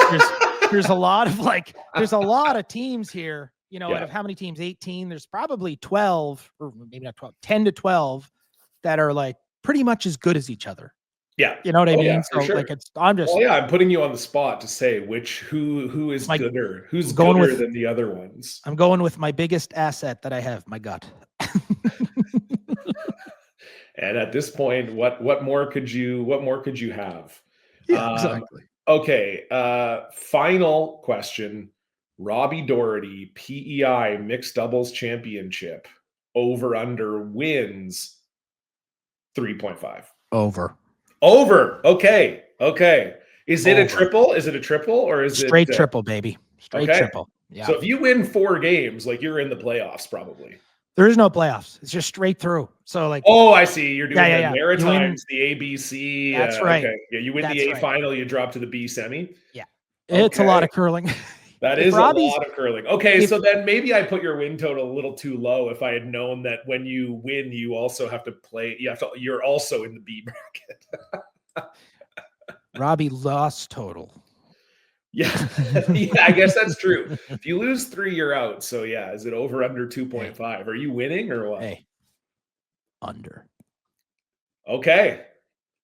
Speaker 2: there's a lot of teams here. You know, out of how many teams? 18. There's probably 12, or maybe not 12, 10 to 12 that are like pretty much as good as each other.
Speaker 1: Yeah.
Speaker 2: You know what I mean?
Speaker 1: Yeah,
Speaker 2: so
Speaker 1: sure.
Speaker 2: like I'm
Speaker 1: putting you on the spot to say who is gooder, who's
Speaker 2: going
Speaker 1: gooder
Speaker 2: with,
Speaker 1: than the other ones.
Speaker 2: I'm going with my biggest asset that I have, my gut.
Speaker 1: And at this point, what more could you have?
Speaker 2: Yeah, exactly.
Speaker 1: Okay. Final question. Robbie Doherty, PEI Mixed Doubles Championship. Over under wins 3.5. Over. Okay. Is it a triple? Is it a triple or is
Speaker 2: straight
Speaker 1: it
Speaker 2: triple, baby? Straight triple. Yeah.
Speaker 1: So if you win 4 games, like you're in the playoffs probably.
Speaker 2: There is no playoffs. It's just straight through. So like,
Speaker 1: oh, I see. You're doing the Maritimes, the ABC.
Speaker 2: That's right.
Speaker 1: Okay. Yeah, you win the A final, you drop to the B semi.
Speaker 2: Yeah. It's a lot of curling.
Speaker 1: That is a lot of curling. Okay, so then maybe I put your win total a little too low if I had known that when you win, you also have to play. You're also in the B bracket.
Speaker 2: Robbie lost total.
Speaker 1: Yeah. I guess that's true. If you lose 3, you're out. So yeah, is it over under 2.5? Are you winning or what?
Speaker 2: Hey, under.
Speaker 1: Okay.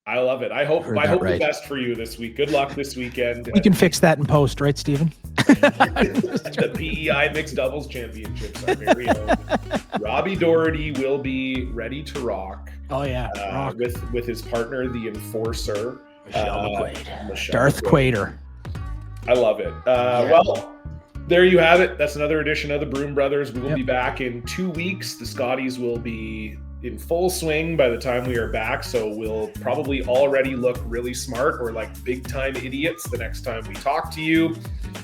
Speaker 1: I love it. I hope the best for you this week. Good luck this weekend.
Speaker 2: We can fix that in post, right, Steven?
Speaker 1: The PEI Mixed Doubles Championships are very own. Robbie Doherty will be ready to rock.
Speaker 2: Oh yeah,
Speaker 1: with his partner, the Enforcer,
Speaker 2: Darth Quader.
Speaker 1: I love it. Well, there you have it. That's another edition of the Broom Brothers. We will be back in 2 weeks. The Scotties will be in full swing by the time we are back, so we'll probably already look really smart or like big time idiots the next time we talk to you.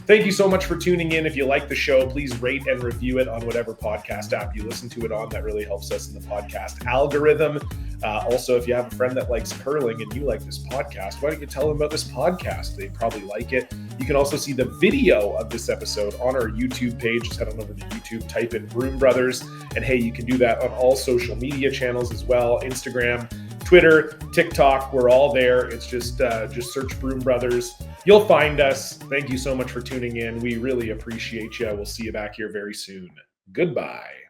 Speaker 1: Thank you so much for tuning in. If you like the show, please rate and review it on whatever podcast app you listen to it on. That really helps us in the podcast algorithm. Also, if you have a friend that likes curling and you like this podcast, why don't you tell them about this podcast? They probably like it. You can also see the video of this episode on our YouTube page. Just head on over to YouTube, type in Broom Brothers. And hey, you can do that on all social media channels as well. Instagram, Twitter, TikTok, we're all there. It's just search Broom Brothers. You'll find us. Thank you so much for tuning in. We really appreciate you. We'll see you back here very soon. Goodbye.